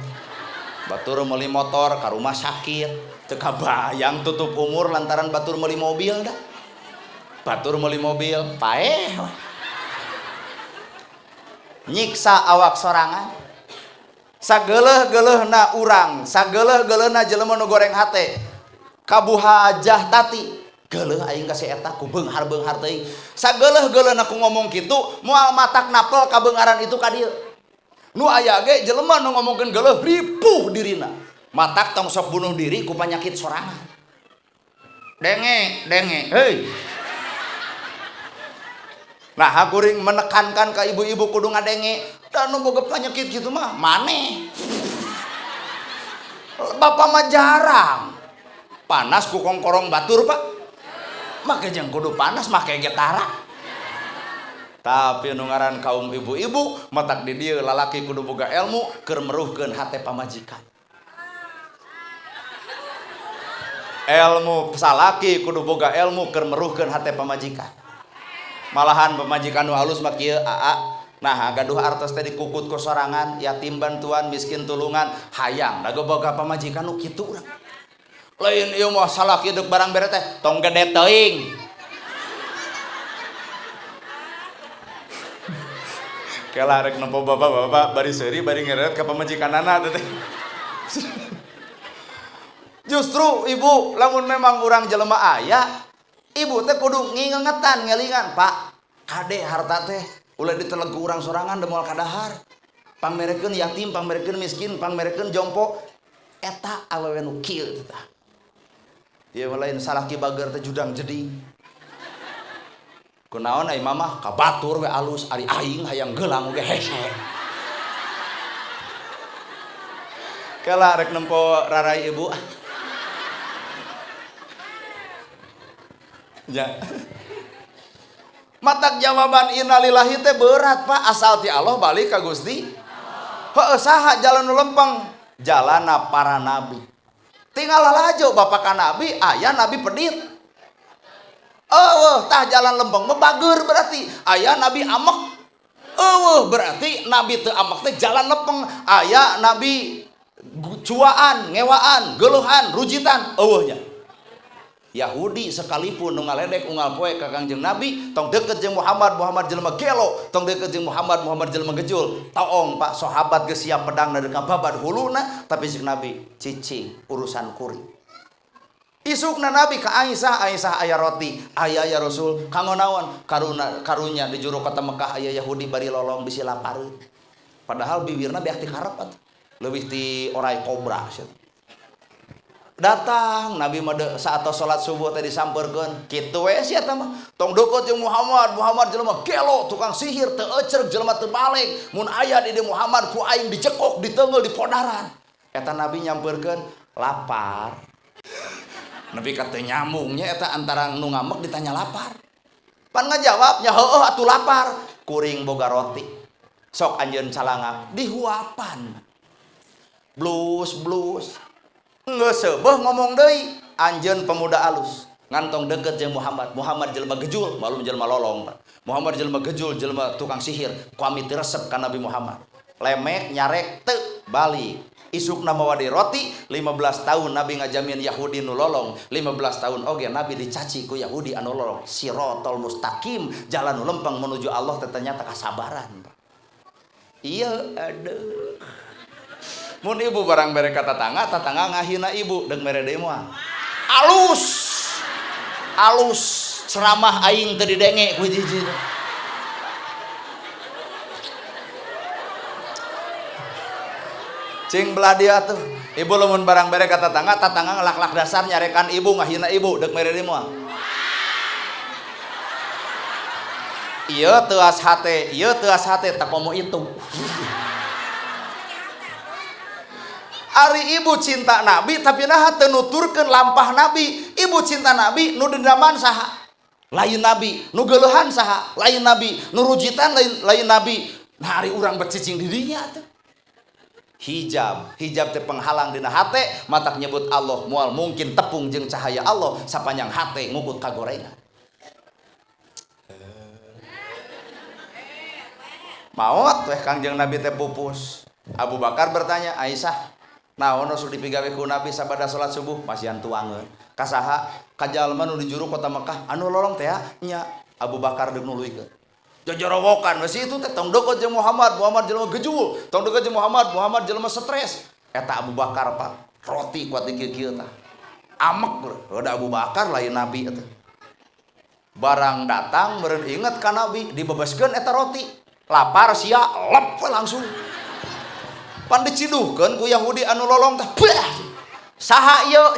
Batur meuli motor ka rumah sakit. Teu kabayang tutup umur lantaran batur meuli mobil dah. Batur meuli mobil paeh nyiksa awak sorangan. Sageuleuh-geuleuhna urang, sageuleuh-geuleuhna jelema nu goreng hate kabuha hajah tati geuleuh aing ka si eta ku beunghar-beunghar teuing. Sageuleuh-geuleuhna ku ngomong kitu moal matak napel kabeungaran itu ka dieu. Nu aya ge jelema nu ngomongkeun geuleuh ripuh dirina. Matak tong sok bunuh diri ku panyakit sorangan. Denge, hei. Nah, hakuring menekankan ke ibu-ibu kudu ngadenge, dan nu boga penyakit gitu mah maneh. Bapak mah jarang panas ku kongkorong batur, Pak. Make jeung kudu panas make getara. Tapi nu ngaran kaum ibu-ibu matak di dieu lalaki kudu boga ilmu keur meruhkeun hate pamajikan. Ilmu salaki kudu boga ilmu keur meruhkeun hate pamajikan. Malahan pemajikan nu halus mah kieu aa. Nah, gaduh artos teh dikukut ku sorangan, yatim bantuan, miskin tulungan, hayang da boga pamajikan nu kitu urang. Lain ieu mah salaki deuk barang bere teh tong gede teuing. Kela rek nempo bapak-bapak bari seuri bari ngeret ka pamajikanana teh. Justru ibu lamun memang urang jelema aya ibu teh kudu ngingetan ngelingan, Pak. Kade harta teh ulah ditelegu urang sorangan demoal kadahar. Pangmerekeun yatim, pangmerekeun miskin, pangmerekeun jompo. Eta awewe nu kieu tah. Ieu lain salaki bager teh judang jeding. Kunaon ai mamah ka batur we alus ari aing hayang geulang ge hese. Kala rek nempo rarai ibu. Ya. Matak jawaban innalillahi teh berat, Pak. Asal ti Allah balik ka Gusti. Heueuh saha jalan nu lempeng? Jalana para nabi. Tinggal lalajo bapak ka nabi, aya nabi pedit. Tah jalan lempeng mah bager berarti. Aya nabi amek. Berarti nabi teu amek teh jalan lempeng. Aya nabi cuaan, ngewaan, geuluhan, rujitan eueuh nya. Yahudi sekalipun nu ngaledek unggal poe ka Kangjeng Nabi tong deukeut jeung Muhammad jelema gelo, tong deukeut jeung Muhammad jelema gejul. Taong Pak sahabat geus siap pedang na deuk babad huluna tapi jeung Nabi cicing urusan kuring. Isukna Nabi ka Aisyah aya roti, aya ya Rasul, kanggo naon? Karunya di juru kota Mekah aya Yahudi bari lolong bisi lapareun. Padahal bibirna beak ti karep atuh. Leuwih ti orai kobra sia. Datang Nabi mah saat salat subuh teh disampeurkeun kitu we sia eta mah tong deukeut jeung Muhammad jelema gelo tukang sihir teu euceug jelema teu balik mun aya di Muhammad ku aing dicekok diteungeul di podaran eta Nabi nyampeurkeun lapar. Nabi kata nyambungnya eta antara nu ngamek ditanya lapar pan ngajawabnya heueuh atuh lapar kuring boga roti sok anjeun calangak dihuapan blus geus seubeuh ngomong deui anjeun pemuda alus ngantong deukeut jeung Muhammad jelema gejul malum jelema lolong Muhammad jelema gejul jelema tukang sihir ku amit resep ka Nabi Muhammad lemek nyarek teu balik. Isukna mawadi roti 15 tahun Nabi ngajamin Yahudi nu lolong, 15 tahun oge Nabi dicaci ku Yahudi anu lolong. Sirotol mustaqim, jalan nu lempeng menuju Allah ternyata kasabaran. Iya aduh. Mun ibu barang bere ka tatangga ngahina ibu deuk mere deui moal. Alus ceramah aing teu didenge ku hiji-hiji. Cing belah dia tuh. Ibu lamun barang bere ka tatangga ngelak-lak dasar nyarekan ibu ngahina ibu deuk mere deui moal. Ieu teu as hate tak komo itu. Ari ibu cinta Nabi tapi naha teu nuturkeun lampah Nabi. Ibu cinta Nabi nu dendaman saha? Lain Nabi. Nu geuleuhan saha? Lain Nabi. Nu rujitan lain Nabi. Nah ari urang becicing di dinya teh. Hijab teh penghalang dina hate, matak nyebut Allah moal mungkin tepung jeung cahaya Allah sapanjang hate ngukut kagorengan. Maot weh Kangjeng Nabi teh pupus. Abu Bakar bertanya, Aisyah naon sok dipigawe ku Nabi sabada salat subuh? Masihan tuangeun. Kasaha? Ka jalma nu di juru kota Mekah anu lolong teh nya. Abu Bakar deuk nuluykeun. Jajarawokan mesi itu teh tong deukeut jeung Muhammad jelema gejul. Tong deukeut jeung Muhammad jelema stres. Eta Abu Bakar Pak, roti kuat di kieu tah. Amek udah Abu Bakar lain Nabi eta. Barang datang meureun inget ka Nabi dibebaskeun eta roti. Lapar sia lep langsung. Pan diciduhkeun ku Yahudi anu lolong teh. Saha ieu?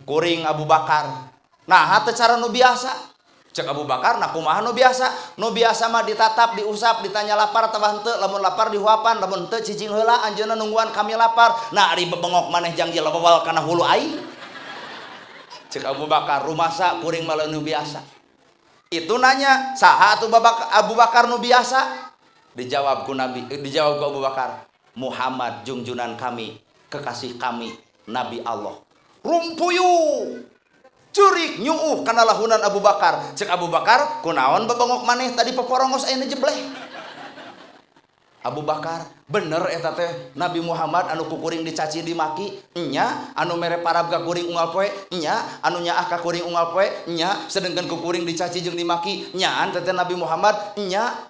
Kuring Abu Bakar. Nah, teu cara nu biasa. Cek Abu Bakar nah kumaha nu biasa? Nu biasa mah ditatap, diusap, ditanya lapar tah henteu, lamun lapar dihuapan, lamun henteu cicing heula anjeunna nungguan kami lapar. Nah, ari bebengok maneh jangjil bawal kana hulu aing. Cek Abu Bakar, rumasa kuring mah nu biasa. Itu nanya, saha atuh Abu Bakar nu biasa? Dijawab ku Nabi, dijawab ku Abu Bakar, Muhammad junjunan kami, kekasih kami, Nabi Allah. Rumpuyu, curik nyuuh kana lahunan Abu Bakar. Cek Abu Bakar, kunaon bebengok maneh tadi peporongos ayeuna jebleh. Abu Bakar, bener eta teh Nabi Muhammad anu kukuring dicaci dimaki, nya anu mere parab ka kuring unggal poe, nya anu nyaah ka kuring unggal poe, nya sedengkeun kukuring dicaci jeung dimaki, nyaan teh Nabi Muhammad, nya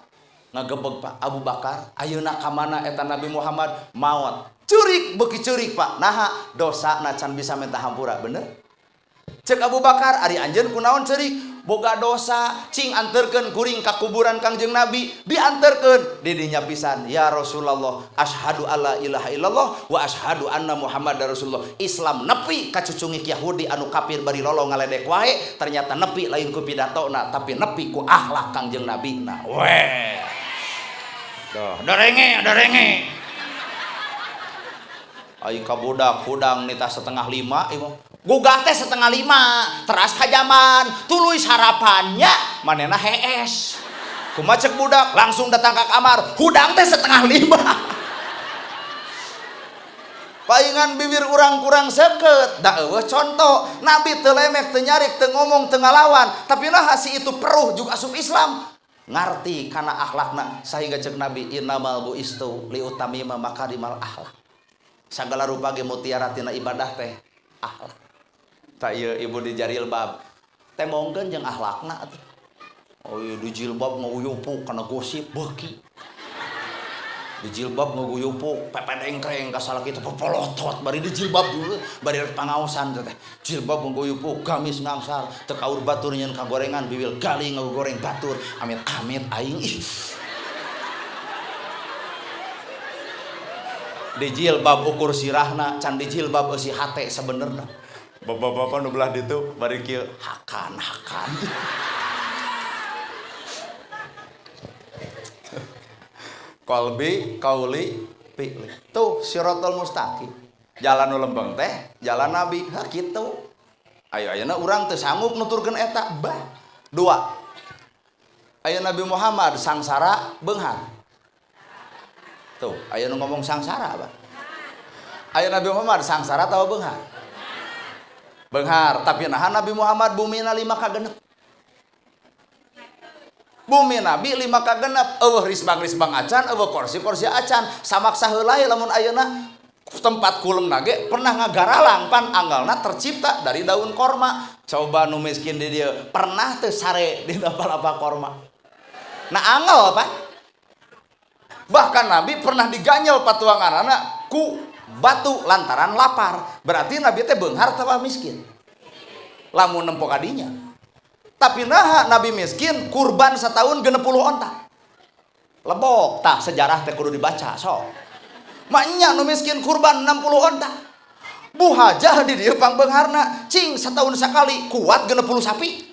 ngagebeg Pak Abu Bakar, ayeuna ka mana eta Nabi Muhammad maot. Curik beuki curik Pak, naha dosana can bisa minta hampura, bener? Cek Abu Bakar, ari anjeun kunaon ceurik? Boga dosa, cing anterkeun kuring ka kuburan Kangjeng Nabi, dianterkeun di dinya pisan, ya Rasulullah, asyhadu alla ilaha illallah wa asyhadu anna Muhammadar Rasulullah. Islam nepi ka cucungik Yahudi anu kafir bari lolong ngaledek wae, ternyata nepi lain ku pidatona, tapi nepi ku akhlak Kangjeng Nabi. Nah, weh. Darenge. Ai ka budak hudang nita 4:30 ieu. Gugah teh 4:30 teras ka jaman tuluy sarapannya manehna hees. Kumaha cek budak langsung datang ka kamar hudang teh 4:30. Paingan bibir urang kurang seukeut da eueuh contoh Nabi teu lemek teu nyarik teu ngomong teu ngalawan tapi nah si itu peruh juga asup Islam ngarti kana akhlakna sahingga cek Nabi innamal buistu liutamima makarimal akhlak. Sagala rupa ge mutiara tina ibadah teh akhlak. Tak iya ibu di jilbab teh mongkeun jeung akhlakna atuh. Oh iya di jilbab nguyupuk kana gosip beuki. Di jilbab nguyupuk pepedengkreng ka salaki teh popolotot bari di jilbab dulu bari pangaosan teh. Jilbab nguyupuk gamis ngangsar teu kaur batur nyeun ka gorengan bibil galing ngagoreng batur. Amit-amit aing ih. Di jilbab ukur sirahna can di jilbab eusi hate sabenerna. Bapak-bapak nu belah ditu bari kieu hakan. Qalbi qauli fi'li. Tuh siratal mustaqim. Jalan nu lempeng teh jalan Nabi. Ha kitu. Ayeuna urang teu sanggup nuturkeun eta. Bah. 2. Aya Nabi Muhammad sangsara beunghar. Tuh, ayeuna ngomong sangsara apa? Aya Nabi Muhammad sangsara atawa beunghar? Beunghar, tapi nahan Nabi Muhammad bumina 5 ka genep. bumi nabi 5 kagenep eueuh risbang-risbang acan eueuh kursi-kursi acan samaksa heula lamun ayeuna tempat kulem nage pernah ngagaralang pan anggalna tercipta dari daun korma. Coba nu miskin di dieu pernah teu sare di palapa korma. Nah angel pan. Bahkan nabi pernah diganyel patuanganana ku batu lantaran lapar. Berarti nabi teh beunghar teu miskin. Lamun nempo kadinya. Tapi nah nabi miskin kurban setahun 60 onta. Lebok tah sejarah teh kudu dibaca sok. Maknya nu miskin kurban 60 onta. Buhajah di dieu pangbeungharna cing setahun sekali kuat 60 sapi.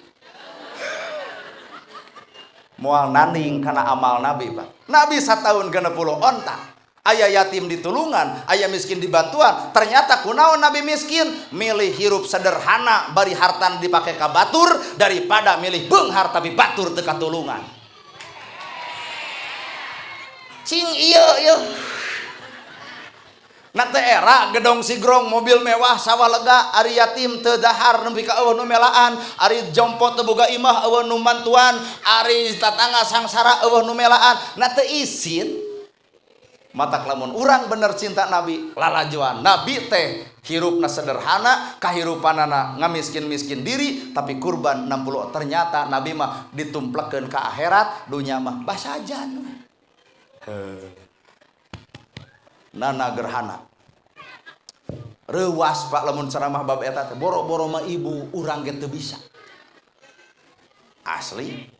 Moal nanding kana amal nabi Pak. Nabi setahun 60 onta. Aya yatim di tulungan, aya miskin di bantuan. Ternyata kunaon nabi miskin milih hirup sederhana bari hartan dipake ka batur daripada milih beunghar tapi batur teu katulungan. Cing ieu na teh era gedong sigrong mobil mewah sawah lega ari yatim teu dahar nepi ka eueuh nu melaan ari jompo teu boga imah eueuh nu mantuan ari tatangga sangsara eueuh nu melaan na teu isin. Matak lamun urang bener cinta nabi lalajuan nabi teh hirupna sederhana kahirupanana ngamiskin-miskin diri tapi kurban 60. Ternyata nabi mah ditumplekeun ka akhirat dunya mah basajan nana gerhana reuas Pak lamun ceramah bab eta teh boro-boro mah ibu urang ge teu bisa asli.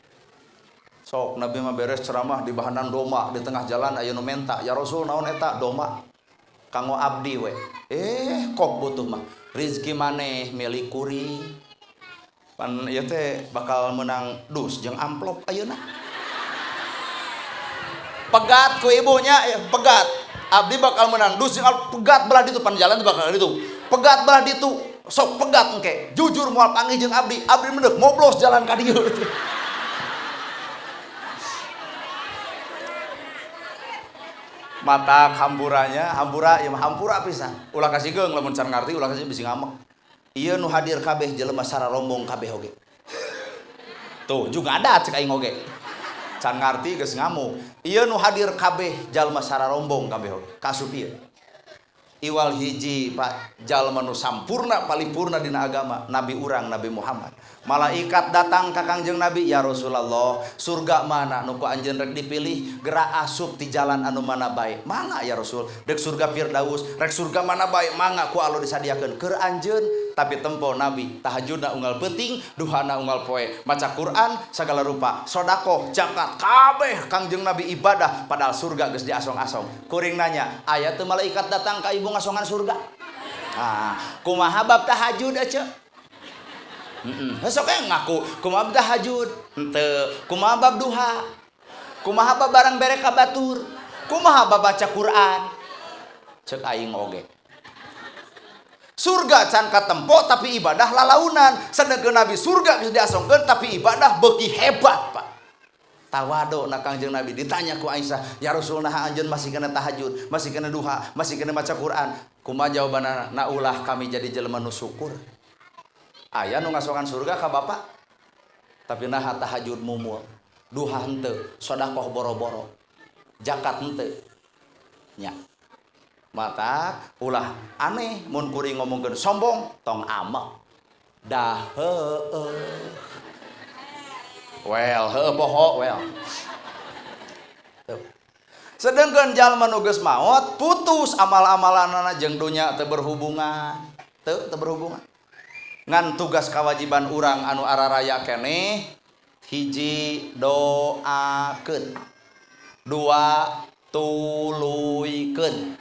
Sok nabi mah beres ceramah di bahanan doma di tengah jalan aya nu menta ya Rasul naon eta doma kanggo abdi we kok butuh mah rezeki maneh milik kuring pan ieu teh bakal menang dus jeung amplop ayeuna pegat ku ibunya pegat abdi bakal menang dus jeung pegat belah ditu pan jalan bakal ditu pegat belah ditu sok pegat engke jujur moal panggih jeung abdi mendek moblos jalan ka dieu. Mata hamburanya hambura ya hampura pisan ulah kasihkeun lamun can ngarti ulah kasih bisi ngamek ieu nu hadir kabeh jelema sararombong kabeh oge tuh juga ada cek aing oge can ngarti geus ngamuk ieu nu hadir kabeh jalma sararombong kabeh oge kasup ieu iwal hiji Pak jalma nu sampurna paripurna dina agama nabi urang Nabi Muhammad. Malaikat datang ka Kangjeng Nabi, ya Rasulullah, surga mana nu ku anjeun rek dipilih gerak asup ti jalan anu mana bae. Mangga ya Rasul, dek surga Firdaus, rek surga mana bae mangga ku Allah disadiakeun keur anjeun. Tapi tempo Nabi tahajudna unggal penting, duhana unggal poe, maca Quran sagala rupa, sedekah, zakat, kabeh Kangjeng Nabi ibadah padahal surga geus diasong-asong. Kuring nanya, aya teu malaikat datang ka ibu ngasongan surga? Kumaha bab tahajud aja? Sok ngaku kumaha bab tahajud? Henteu. Kumaha bab duha? Kumaha bab barang bere ka batur? Kumaha bab baca Quran? Cek aing oge. Surga can katempo tapi ibadah lalaunan. Sedengkeun Nabi surga geus diasongkeun tapi ibadah beuki hebat, Pak. Tawado na Kangjeng Nabi ditanya ku Aisyah, "Ya Rasul, nah anjeun masih kena tahajud, masih kena duha, masih kena baca Quran?" Kumaha jawabanna? "Na ulah kami jadi jelema nu syukur. Aya nu ngasongan surga ka Bapak. Tapi nah tahajud mumul, duha henteu, sedekah boro-boro, zakat henteu." Nya. Mata ulah aneh mun kuring ngomongkeun sombong tong amek. Dah heueuh. Well, boho, well. Sedangkan jalma nu geus maot putus amal-amalanana jeung dunya teu berhubungan. Teu berhubungan. Ngan tugas kewajiban urang anu araraya keneh hiji doakeun. Dua tuluykeun.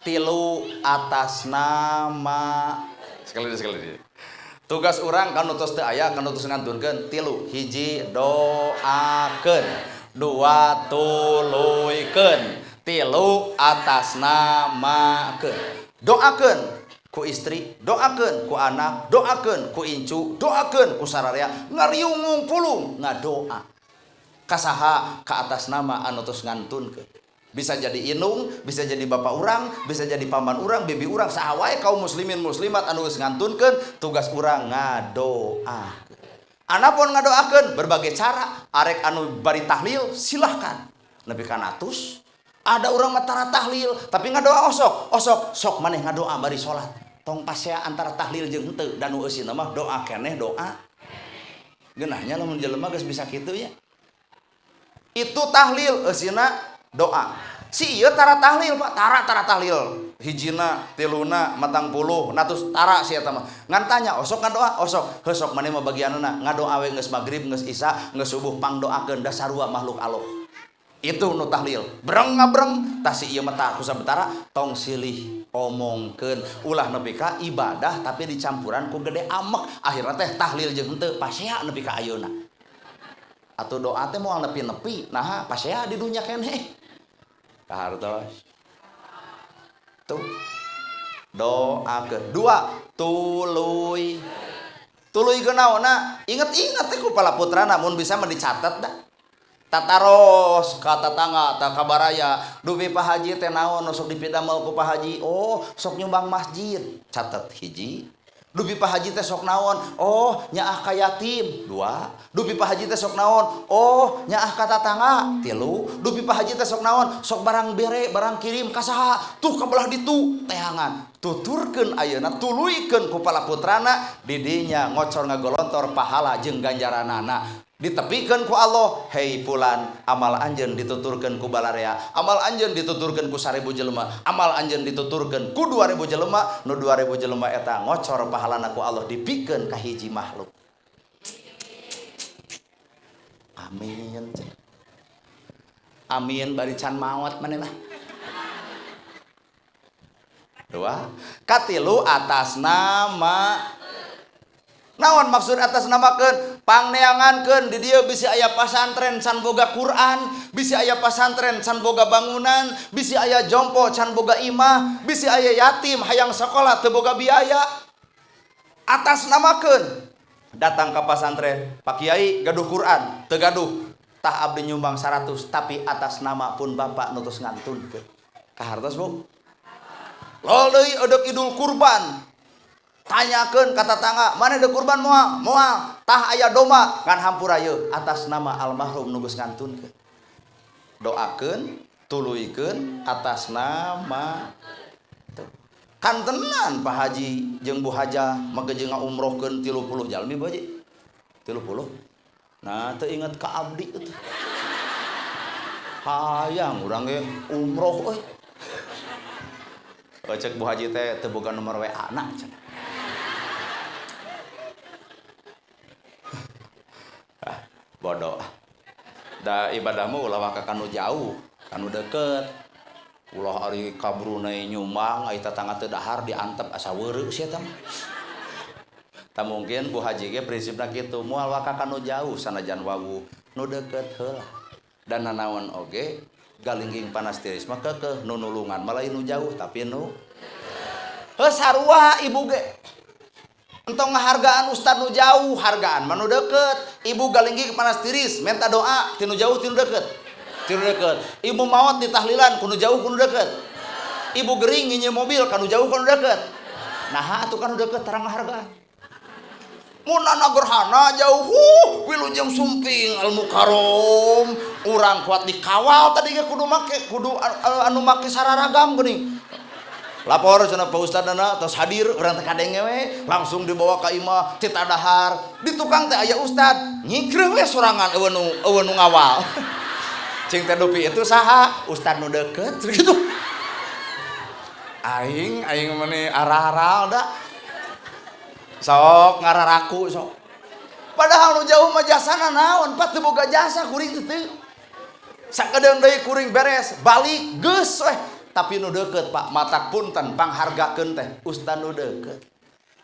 Tilu atas nama sekali. Tugas urang kan utus teu aya kan utus ngantunkeun. Tilu hiji doakeun, dua tuluykeun, tilu atas namakeun. Doakeun ku istri, doakeun ku anak, doakeun ku incu, doakeun ku sararea, ngariung ngungpulung ngadoa. Kasaha ka atas nama anu tos ngantunkeun. Bisa jadi inung, bisa jadi bapak urang, bisa jadi paman urang, bibi urang, saha wae kaum muslimin muslimat anu geus ngantunkeun tugas urang ngadoakeun. Anapun ngadoakeun berbagai cara, arek anu bari tahlil silahkan. Nepi ka 100. Ada orang matara tahlil tapi ngadoa osok sok maneh ngadoa bari salat. Tong pasea antara tahlil jeung henteu dan nu eusina mah doa keneh doa. Geunahnya lamun jelema geus bisa kitu ya. Itu tahlil eusina doa. Si ieu tara tahlil Pak, tara tahlil. Hijina, tiluna, 40, 100 tara si eta mah. Ngan tanya, osok ngadoa, osok. Heuh sok maneh mah bagianna ngadoa we geus magrib, geus isya, geus subuh pangdoakeun da sarua makhluk Allah. Itu nu tahlil. Breng ngabreng tah si ieu mah tah kusabetara tong silih omongkeun ulah nepi ka ibadah tapi dicampuran ku gede amek. Akhirna teh tahlil jeung henteu pasea nepi ka ayeuna. Atuh doa teh moal nepi-nepi, nah pasea di dunya keneh. Kahartos. Tuh doa kedua tuluy genaona inget teh ku palaputrana mun bisa mah dicatat dah tataros ka tatangga ta kabaraya dupi Pak Haji teh naon sok dipidamel ku Pak Haji oh sok nyumbang masjid catat hiji dupi Pak Haji teh sok naon oh nyaah ka yatim 2 dupi Pak Haji teh sok naon oh nyaah ka tatangga 3 dupi Pak Haji teh sok naon sok barang bere barang kirim ka saha tuh kabelah ditu teangan tuturkeun ayeuna tuluykeun ku palaputrana di dinya ngocor ngagolontor pahala jeung ganjaranana ditepikeun ku Allah hei fulan amal anjeun dituturkeun ku balarea amal anjeun dituturkeun ku 1000 jelema amal anjeun dituturkeun ku 2000 jelema nu 2000 jelema eta ngocor pahalana ku Allah dipikeun ka hiji makhluk amin amin bari can maot maneh lah 2 katilu atas nama naon maksud atas namakeun pangneangankeun di dieu bisi aya pasantren can boga Quran bisi aya pasantren can boga bangunan bisi aya jompo can boga imah bisi aya yatim hayang sakola teu boga biaya atas namakeun datang ka pasantren Pak Kiai gaduh Quran teu gaduh tah abdi nyumbang 100 tapi atas nama pun bapak nutus ngantunkeun kahartos Bu lol deui eudeuh idul kurban tanyakeun ka tatangga mana ada kurban moal tah aya domba ngan hampura yeuh atas nama almarhum nu geus ngantunkeun doakeun tuluykeun atas nama kan tenan Pak Haji jeung Bu Haja mage jeung ngumrohkeun 30 jalmi Bu Haji 30 nah teu inget ka abdi teh hayang urang ge umroh euy cek Bu Haji teh teu boga nomor WA na cenah bodoh da ibadahmu ulah waka kanu jauh kanu deket ulah ari ka Brunei nyumbang ai tatangga teu dahar diantep asa weureu sia eta mah tah mungkin Bu Haji ge prinsipna kitu moal waka kanu jauh sanajan wawu nu deket heula dan nanaon oge galingging panas tiris mah keukeuh nu nulungan malah nu jauh tapi nu heuh sarua ibu ge entong ngahargaan ustad nu jauh hargaan mah nu deket ibu galingging panas tiris minta doa tinu jauh tinu deket ibu maot di tahlilan kudu jauh kudu deket ibu gering nginye mobil kanu jauh kanu deket nah atuh kanu deket tarang ngahargaan mun ana gerhana jauh wilujeng sumping al mukarrom urang kuat dikawal tadi ge kudu anu make sararagam geuning lapor cenah Pak Ustadana tos hadir urang teh kadenge we langsung dibawa ka imah ti tadahar di tukang teh aya ustad nyikreuh we sorangan eueun nu ngawal cing teh dupi itu saha ustad nu deukeut gitu aing meni arah-arah da sok ngararaku sok padahal nu jauh mah jasana naon pat teu boga jasa kuring teu sakedeung deui kuring beres balik geus we tapi nu deukeut Pak matak punten panghargakeun teh ustad nu deukeut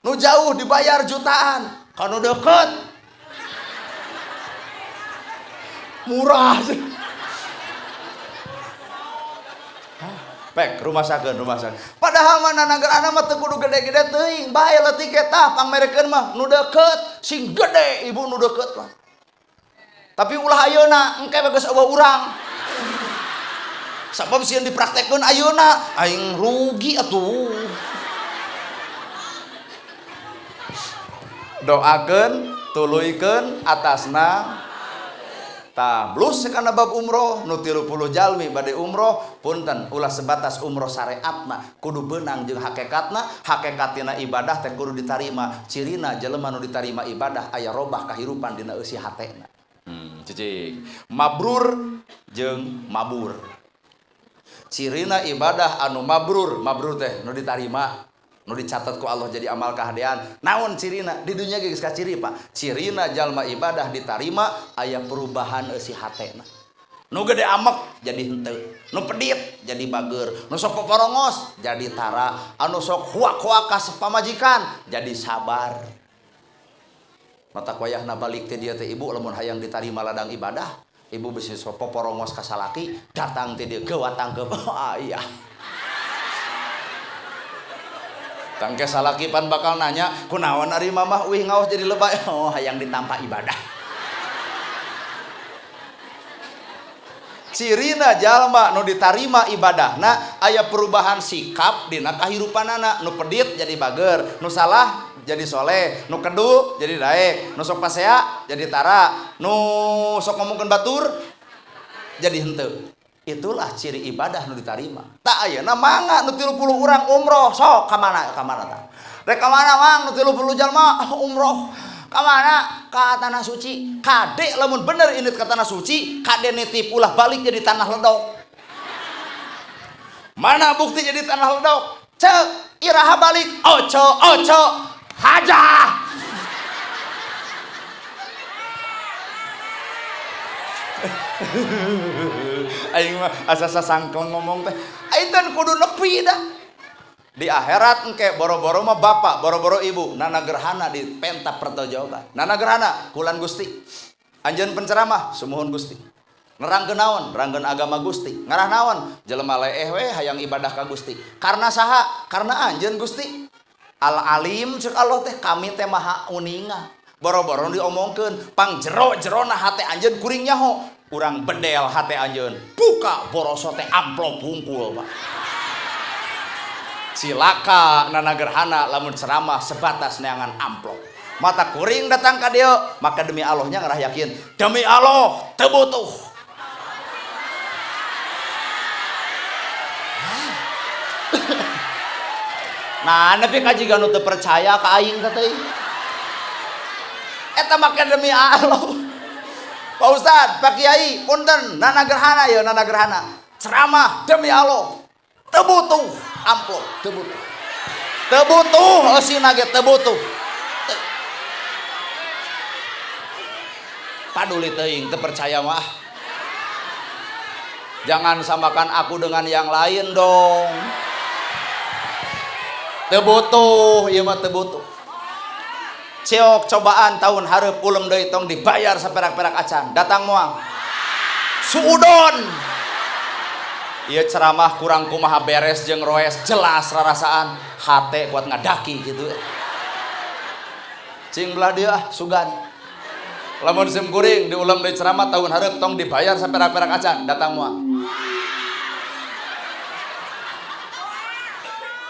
nu jauh dibayar jutaan ka nu deukeut murah pek rumah sakit padahal mana nagarana mah teu kudu gede-gede teuing bae leutik eta pangmerekeun mah nu deukeut sing gede ibu nu deukeut mah tapi ulah ayeuna engke geus eueuh urang sabab sieun dipraktekkeun ayeuna aing rugi atuh doakeun tuluikeun atasna tah blus kana bab umroh nu 30 jalmi bade umroh punten ulah sebatas umroh syariatna kudu beunang jeung hakikatna hakikatina ibadah teh kudu ditarima cirina jelema nu ditarima ibadah aya robah kahirupan dina eusi hatena cicing mabrur jeung mabur cirina ibadah anu mabrur teh nu ditarima nu dicatat ku Allah jadi amal kahadean naon cirina di dunia geus ka ciri Pak cirina jalma ibadah ditarima aya perubahan eusi hatena nu gede amek jadi henteu nu pedit jadi bager nu sok poporongos jadi tara anu sok huak-huak ka pamajikan jadi sabar mata wayahna balik teh dieu teh ibu lamun hayang ditarima ladang ibadah ibu bisi sok poporongos ka salaki datang teh dieu gewatang ke iya tangke salaki pan bakal nanya kunaon ari mamah wih ngaos jadi lebay oh hayang ditampa ibadah cirina jalma nu ditarima ibadahna aya perubahan sikap dina kahirupanana nu pedit jadi bager nu salah jadi soleh nu kedu jadi daek nu sok pasea jadi tara nu sok ngomongkeun batur jadi henteu itulah ciri ibadah nu ditarima tak ayeuna mangga nu 30 urang umroh sok ka mana tah rek ka mana mang nu 30 jalma umroh ka mana ka tanah suci kade lamun bener init ka tanah suci kade nitip ulah balik jadi tanah ledok mana bukti jadi tanah ledok ceuk iraha balik oco hajah aing mah asa sasangkel ngomong teh ayeuna kudu nepi dah di akhirat engke boro-boro mah bapak boro-boro ibu nana gerhana di pentap pertojogan nana gerhana kulan Gusti anjeun penceramah sumuhun Gusti nerangkeun naon nerangkeun agama Gusti ngarah naon jelema leeh we hayang ibadah ka Gusti karena saha karena anjeun Gusti al alim ceuk Allah teh kami teh maha uninga boro-boro diomongkeun pang jero-jerona hate anjeun kuring nyaho urang bedel hate anjeun buka boroso teh amplop hungkul Pak silaka nana gerhana lamun ceramah sebatas neangan amplop mata kuring datang ka dieu maka demi Allahnya ngarah yakin demi Allah teu butuh nah nepi ka jiga nu teu percaya ka aing teh teuing eta make demi Allah Pak Ustad, Pak Kiai, punten nana gerhana ya nana gerhana ceramah demi Allah teu butuh amplop teu butuh eusina ge teu butuh paduli teuing teu percaya mah jangan samakan aku dengan yang lain dong teu butuh ieu mah teu butuh ciok cobaan tahun hareup ulem deui tong dibayar saperak-perak acan datang moal suudon ieu ceramah kurang kumaha beres jeung roes jelas rarasaan hate kuat ngadaki gitu cing belah dia sugan lamun sim kuring diulam deui ceramah tahun hareup tong dibayar saperak-perak acan datang moal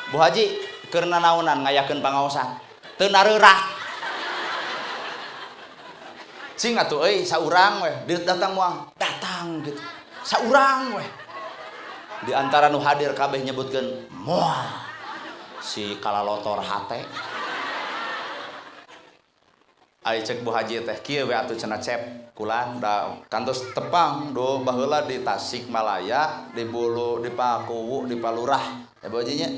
Bu Haji keur nanaonan ngayakeun pangaosan teu nareurak cing atuh euy saurang we datang moal datang gitu saurang we di antara nu hadir kabeh nyebutkeun moal si kalalotor hate ai cek Bu Haji teh kieu we atuh cenah cep kulan da kantos tepang do baheula di Tasikmalaya di Bulu di Pakuwu di Palurah Bu Haji nya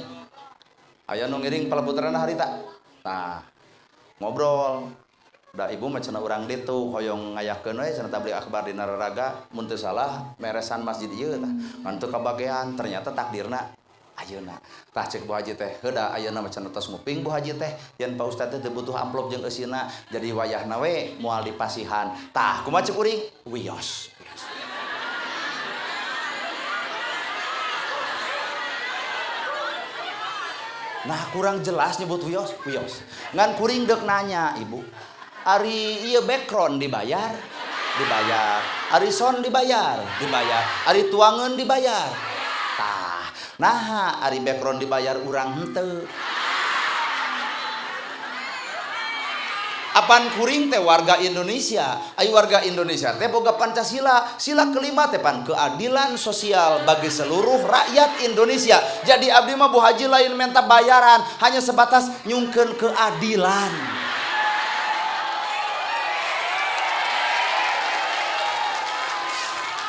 aya nu ngiring paleputerana harita nah ngobrol da ibu mah cenah urang ditu hoyong ngayakeun we cenah tabligh akbar di Nararaga mun teu salah meresan masjid ieu tah ngan teu kabagean ternyata takdirna ayeuna tah cek Bu Haji teh heuda ayeuna mah cenah tos nguping Bu Haji teh yen Pak Ustad teh teu butuh amplop jeung eusina jadi wayahna we moal dipasihan tah kumaha cek uring wios nah kurang jelas nyebut wios ngan kuring deuk nanya ibu ari ieu background dibayar ari sound dibayar ari tuangan dibayar tah nah ari background dibayar urang henteu Apan kuring teh warga Indonesia. Ayo warga Indonesia teh boga Pancasila. Sila kelima teh pan keadilan sosial bagi seluruh rakyat Indonesia. Jadi abdi mah Bu Haji lain minta bayaran, hanya sebatas nyungkeun keadilan.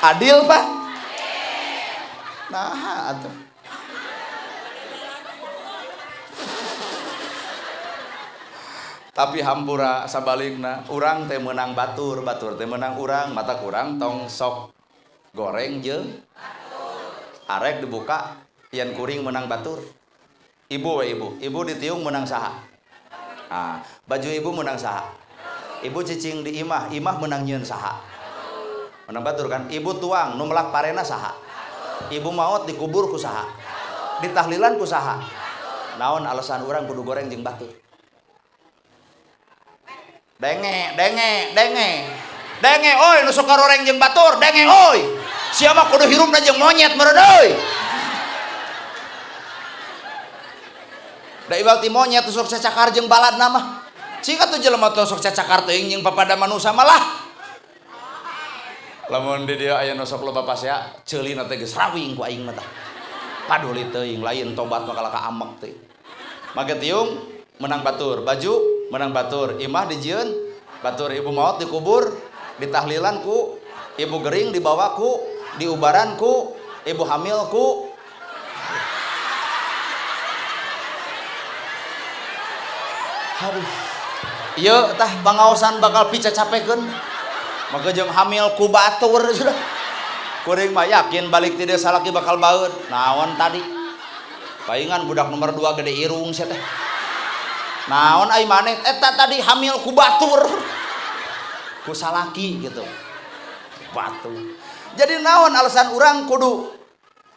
Adil Pak? Nah, atuh. Tapi hampura sabalikna urang teh menang batur teh menang urang, mata kurang tong sok goreng jeung arek dibuka yen kuring menang batur. Ibu ditiung menang saha? Baju ibu menang saha? Ibu cicing di imah menang nyeun saha? Menang batur kan? Ibu tuang nu melak parena saha? Ibu maot dikubur ku saha? Ditahlilan ku saha? Naon alasan urang kudu goreng jeung batur? Denge, oi, nu suka goreng jeung batur, denge, oi. Sia mah kudu hirupna jeung monyet meureun euy. Da iwal ti monyet tusuk cacakar jeung baladna mah. Cing atuh jelema tusuk cacakar teuing jeung papada manusia malah. Lamun di dieu aya nu sok loba pasea, ceulina teh geus rawing ku aing mah tah. Paduli teuing lain tobat mah kalaka amek teh. Make tiung menang batur, baju menang batur, imah dijieun batur, ibu maot dikubur, ditahlilan ku, ibu gering dibawa ku, diubaran ku, ibu hamil ku. Aduh. Ieu tah bangaosan bakal picacapekeun. Maka jeung hamil ku batur sudah. Kuring mah yakin balik ti dieu salaki bakal baeud. Naon tadi? Paingan budak nomor 2 gede irung sia teh. Naon ai maneh eta tadi hamil ku batur. Ku salaki gitu. Batur. Jadi naon alasan urang kudu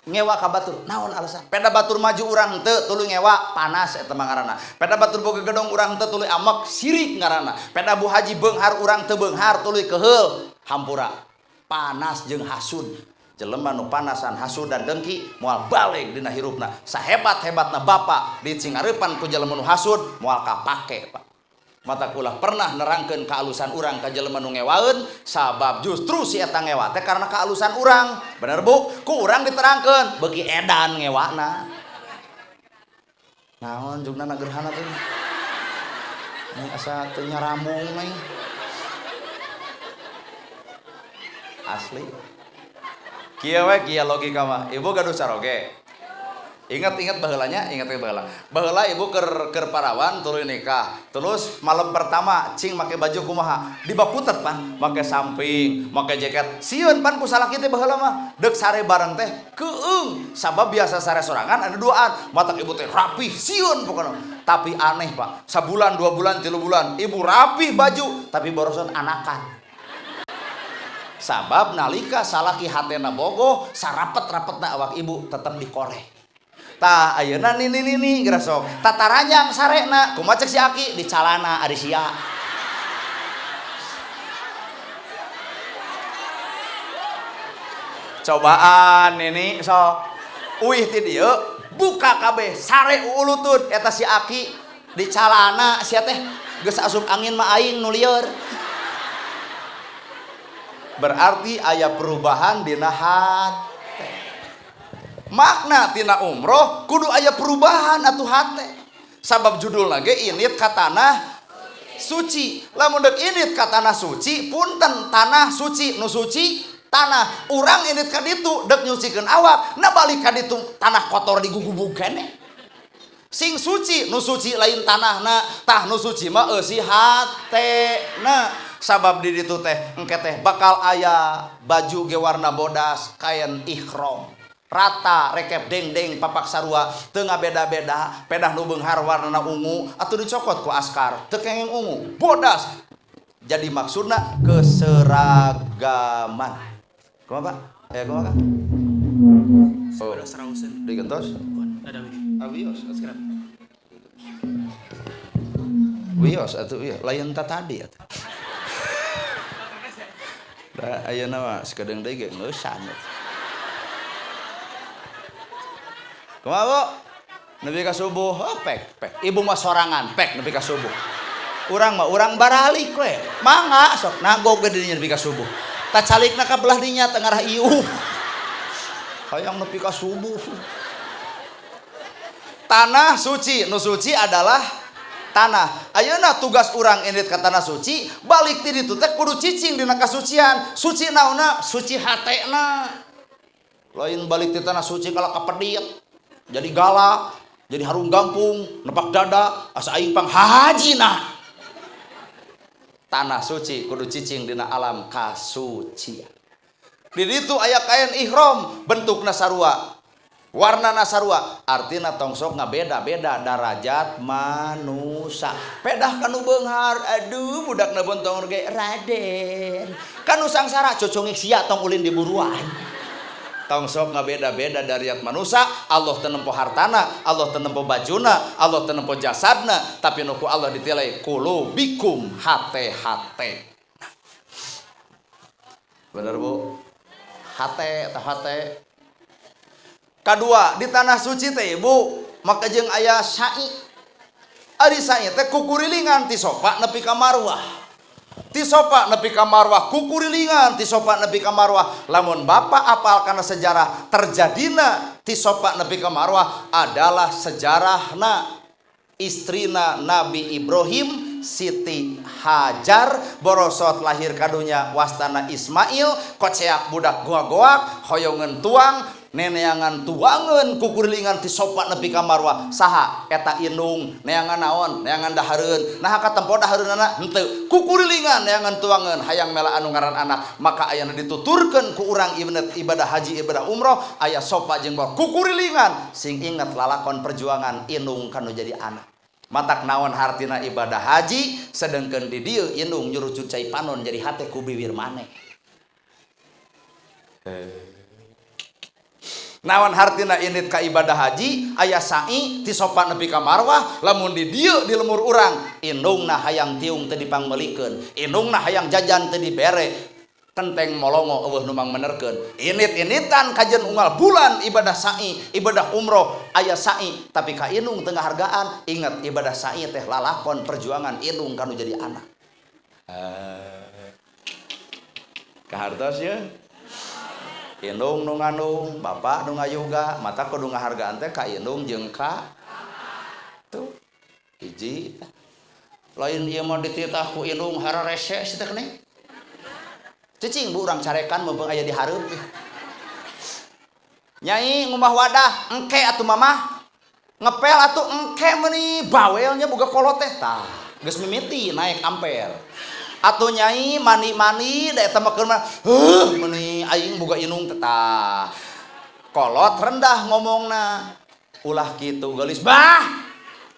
ngewa ka batur? Naon alasan? Peda batur maju urang teu tuluy ngewa panas eta mah ngaranna. Peda batur boga gedong urang teu tuluy amek sirik ngaranna. Peda Bu Haji beunghar urang teu beunghar tuluy keheul hampura. Panas jeung hasud. Jelema nu panasan hasud dan dengki moal balik dina hirupna. Sahebat-hebatna bapa dicingareupan ku jelema nu hasud moal kapake Pak. Mata kula pernah nerangkeun kaalusan urang ka jelema nu ngewaeun sabab justru si eta ngewa teh karena kaalusan urang. Bener Bu? Ku urang diterangkeun beuki edan ngewana. Naon jugna gerhana teh? Ini asa teu nyarambung nih. Asli. Kieu we kieu logika mah. Ibu gaduh saroge. Ingat baheulanya, baheula ibu keur parawan tuluy nikah. Terus malam pertama cing make baju kumaha? Dibaputet pan, make samping, make jaket. Sieun pan ku salaki teh baheula mah. Deuk sare bareng teh keueung. Sabab biasa sare sorangan ada duaan. Matak ibu teh rapih, sieun pokona. Tapi aneh Pak. Sabulan, 2 bulan, 3 bulan, ibu rapih baju tapi boroson anakan. Sabab nalika salaki hatena bogoh, sarapet-rapetna awak ibu tetep dikoreh. Tah ayeuna nini geura sok tataranjang sarena kumaha cek si Aki di calana ari sia. Cobaan nini sok uih ti dieu buka kabeh sare ulutut eta si Aki di calana sia teh geus asup angin mah aing nu lieur. Berarti aya perubahan dina hate. Makna tina umroh kudu aya perubahan atuh hate. Sabab judul lagi init ka tanah suci. Lamun deuk init ka tanah suci, punten tanah suci nu suci tanah. Urang init ka ditu deuk nyucikeun awak, na balik ka ditu tanah kotor digugubug keneh. Sing suci nu suci lain tanahna, tah nu suci mah eusi hatena. Sabab di ditu teh engke teh bakal aya baju ge warna bodas kain ihram. Rata rekep deng-deng papak sarua teu ngabeda-beda, pedah nu beunghar warnana ungu atuh dicokot ku askar teu kenging ungu bodas. Jadi maksudna keseragaman. Kumaha Pak? Kumaha Kang? Oh, digentos? Wios sekarang. Wios atuh ieu lain ta tadi atuh. Da ayeuna mah sakedeung deui ge ngeusan. Kumaha Bu? Nepi ka subuh, pek. Ibu mah sorangan, pek nepi ka subuh. Urang mah urang baralik we. Mangga sok nagog ge dinya nepi ka subuh. Tak calikna ka belah dinya teu ngarah ieuh. Hayang nepi ka subuh. Tanah suci, nu suci adalah tanah. Ayeuna tugas urang indit ka tanah suci, balik ti ditu teh kudu cicing dina kasucian. Suci naonna? Suci hatena. Lain balik ti tanah suci kala kapediet. Jadi galak, jadi harum gampung, nepak dada, asa aing pang hajina. Tanah suci kudu cicing dina alam kasucian. Di ditu aya kain ihram bentukna sarua, warnana sarua, artina tongsok ngabeda-beda derajat manusia. Pedah kanu beunghar, aduh budakna bontong ge Raden. Kanu sangsara cocongik sia tong ulin di buruan. Tongsok ngabeda-beda derajat manusia. Allah teu nempo hartana, Allah teu nempo bajuna, Allah teu nempo jasadna, tapi nu ku Allah ditilai qulubikum, hate-hate. Bener Bu? Hate atau hate. Kadua di tanah suci teh Bu, maka jeung aya sa'i. Ari sa'i teh kukurilingan ti sopa nepi ka marwah. Ti sopa nepi ka marwah kukurilingan, ti sopa nepi ka marwah. Lamun Bapak apal kana sejarah terjadina ti sopa nepi ka marwah adalah sejarahna istrina Nabi Ibrahim, Siti Hajar, borosot lahir kadunya wastana Ismail, koceak budak goak-goak, hoyongan tuang, neneangan tuangan kukurilingan ti sopa nepi ka marwah. Saha eta indung neangan naon, neangan dahareun. Nah ka tempo dahareunana henteu kukurilingan neangan tuangan hayang mela anu ngaran anak. Maka aya dituturkeun ku urang ibadah haji ibadah umroh aya sopa jeung bawa kukurilingan sing inget lalakon perjuangan indung kanu jadi anak. Matak naon hartina ibadah haji sedengkeun di dieu indung nyuruh cucai panon jadi hate ku bibir maneh. Nawan hartina indit ka ibadah haji aya sa'i ti sopa nepi ka marwah, lamun di dieu di lemur urang indungna hayang tiung teu dipangmelikeun, indungna hayang jajan teu dibere, kenteng molongo eueuh nu mangmenerkeun. Init-initan kajen unggal bulan ibadah sa'i, ibadah umroh aya sa'i, tapi ka indung teu ngahargaan. Ingat ibadah sa'i teh lalakon perjuangan indung kanu jadi anak. Kahartos ya. Indung nu ngandung, bapak nu ngayuga, mata kudu ngahargaan teh ka indung jeung ka tuh hiji. Lain ieu mah dititah ku indung hararese situ keneh. Cicing bu urang carekan mumpung aya di hareup. Nyai ngumah wadah, engke atuh mamah. Ngepel atuh engke meuni bawelnya boga kolot teh tah. Geus mimiti naik ampere. Atuh nyai mani-mani da eta mah keur mah meuni aing boga indung teh tah. Kolot rendah ngomongna. Ulah kitu geulis bah.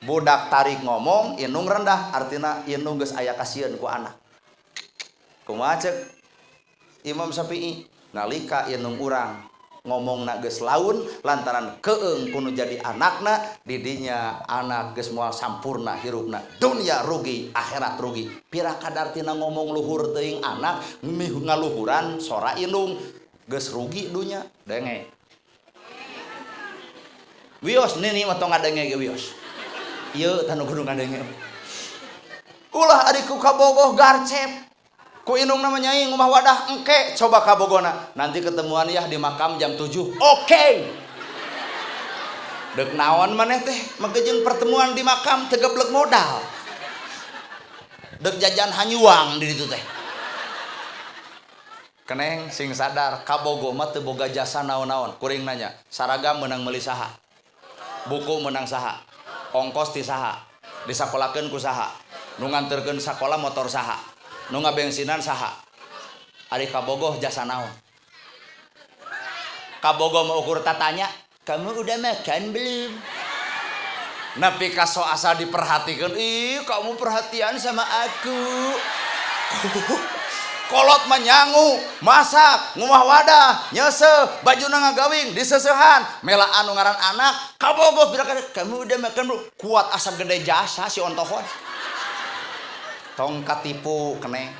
Budak tarik ngomong indung rendah artina indung geus aya kasieun ku anak. Kumaha ceuk Imam Syafi'i nalika indung urang ngomongna geus laun lantaran keung kudu jadi anakna didinya anak geus moal sampurna hirupna dunia rugi akhirat rugi. Pira kadar tina ngomong luhur teuing anak ngaluhuran sora indung geus rugi dunya denge. Wios nini mah tong ngadenge ge wios. Ieu tanu kudu ngadenge. Ulah ari ku kabogoh garcep. Ku indung namanya nyai ngumah wadah engke coba kabogona nanti ketemuan ya di makam jam 7. Oke. Dek naon maneh teh magejeng pertemuan di makam teu geblek modal. Dek jajan hanyuang di ditu teh. Keneng sing sadar kabogo mah teu boga jasa naon-naon. Kuring nanya, saragam menang meuli saha? Buku menang saha? Ongkos ti saha? Disakolakeun ku saha? Nu nganterkeun sakola motor saha? Nu ngabensinan saha? Ari kabogoh jasa naon? Kabogoh mau ukur tatanya, kamu udah makan belum? Nepi ka so asa diperhatikan, ih kamu perhatian sama aku. Kolot menyangu, masak, ngumah wadah, nyese, baju ngagawing, diseseuhan, mela anu ngaran anak, kabogoh birakan, kamu udah makan belum? Kuat asa gede jasa si ontohon. Tong katipu keneh.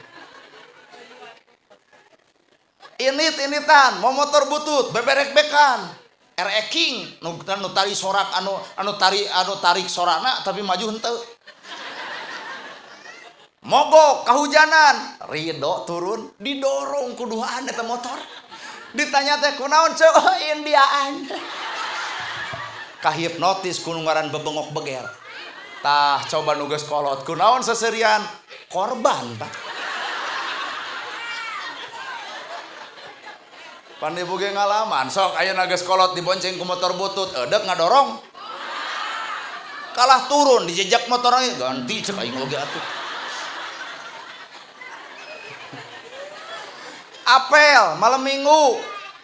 Init-initan, mau motor butut, beberek-bekan. RE King, nu tari sorak anu tarik sorana tapi maju henteu. mogok kahujanan Ridho turun didorong kuduaan eta motor ditanya teh kunaon ceu Indiaan kahipnotis ku ngaran bebengok beger tah coba nugas kolot kunaon seserian korban Pak pandi boge ngalaman sok ayeuna geus kolot dibonceng ku motor butut eudek ngadorong kalah turun dijejak motornya ganti cek aing oge atuh apel malam minggu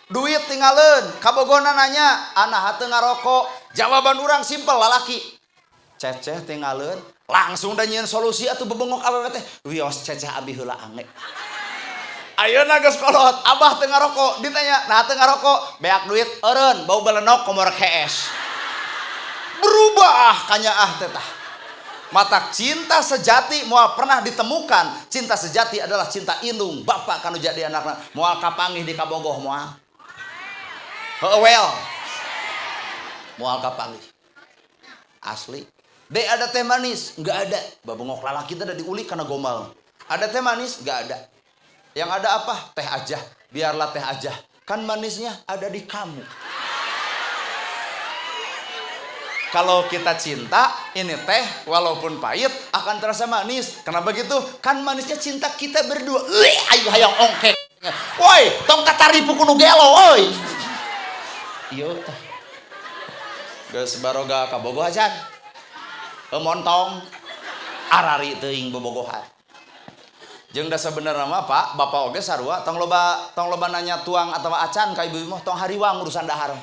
duit tinggalin kabogona nanya anak hate ngarokok jawaban orang simpel lalaki ceceh tinggalin langsung da nyieun solusi atuh bebengok awewe teh wios ceceh abi heula ange ayeuna geus kolot abah teu ngarokok ditanya nah teu ngarokok beak duit eureun bau belenok komor KS berubah kanyaah teh tah mata cinta sejati moal pernah ditemukan cinta sejati adalah cinta indung bapak kanu jadi anakna moal kapanggih di kabogoh moal heuwel moal kapanggih asli dek ada teh manis enggak ada babengok lalaki teh da diulik kana gombal ada teh manis enggak ada yang ada apa teh aja biarlah teh aja kan manisnya ada di kamu. Kalau kita cinta, ini teh walaupun pahit akan terasa manis. Kenapa gitu? Kan manisnya cinta kita berdua. Ayo hayang ongkek. Woi, tong tataripu kudu gelo, oi. Ieu teh. Geus baroga kabogoh ajan. Montong arari teuing bobogohan. Jeung da sabenerna mah Pak, Bapak oge sarua tong loba nanya tuang atau acan ka ibu mah tong hariwang urusan dahar.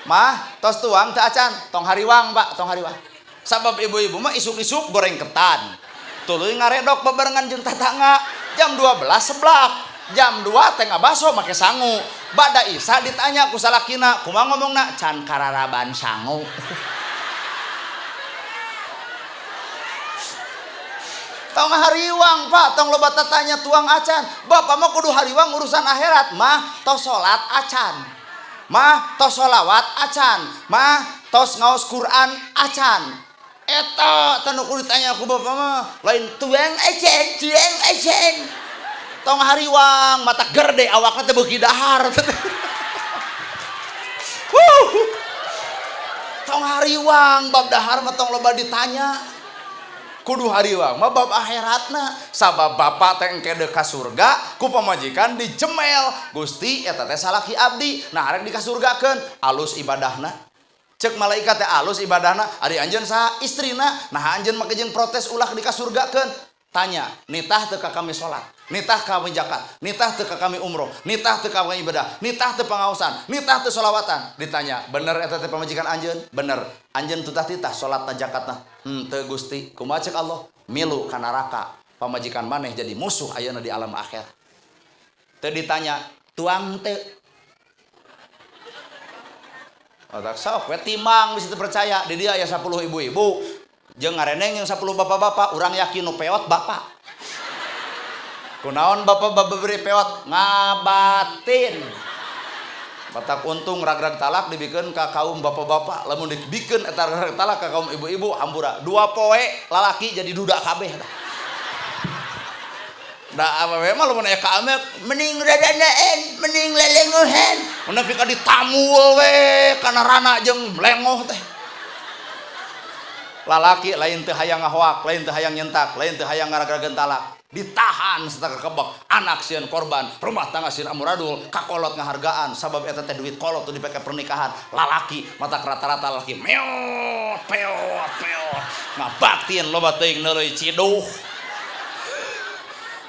Mah, tos tuang teu acan, tong hariwang Pak, tong hariwang. Sabab ibu-ibu mah isuk-isuk goreng ketan. Tuluy ngaredok bebarengan jeung tatangga. Jam 12 seblak, jam 2 teh ngabaso make sangu. Bada Isa ditanya ku salakina, kumaha ngomongna? Can kararaban sangu. Tong hariwang Pak, tong loba tatanya tuang acan. Bapak mah kudu hariwang urusan akhirat, mah tos salat acan. Mah tos sholawat acan, mah tos ngaos Quran acan. Eta tanu kudu ditanya ku bapak mah lain tuang ecen. Tong hariwang mata gerde awakna teh beuki dahar. Tong hariwang bab dahar mah tong loba ditanya. Kudu hariwang mah bab akhiratna sabab bapak teh engke deuk ka surga ku pamajikan dijemel Gusti eta teh salaki abdi nah arek di ka surgakeun alus ibadahna ceuk malaikat teh alus ibadahna ari anjeun saha istrina nah anjeun make jeung protes ulah di ka surgakeun tanya nitah teu ka kami salat nitah ka kami zakat nitah teu ka kami umroh nitah teu ka kami ibadah nitah teu pangaosan nitah teu sholawatan ditanya bener eta teh pamajikan anjeun bener anjeun tutah-titah salatna zakatna teu Gusti kumaha ceuk Allah milu ka neraka pamajikan maneh jadi musuh ayeuna di alam akhir teu ditanya tuang teu otak sok we timang bisa percaya di dia aya 10 ibu-ibu jeung ngareneng yang 10 bapak-bapak urang yakin nu peot bapak kunaon bapak-bapak beri peot ngabatin batak untung ragrag talak dibikeun ka kaum bapak-bapak lamun dibikeun eta ragrag talak ka kaum ibu-ibu hampura 2 poe lalaki jadi duda kabeh da awewe mah lamun aya ka amek mending radanaen mending lelengohan mun nepi ka ditamul we kana rana jeung lengoh teh lalaki lain teu hayang ngahoak lain teu hayang nyentak lain teu hayang ngaragrageun talak ditahan setengah kebek anak sieun korban rumah tangga sieun amuradul kakolot ngahargaan sabab eta teh duit kolot tuh dipake pernikahan lalaki mata rata-rata lalaki meot peot ngabatin loba teuing neuleuy ciduh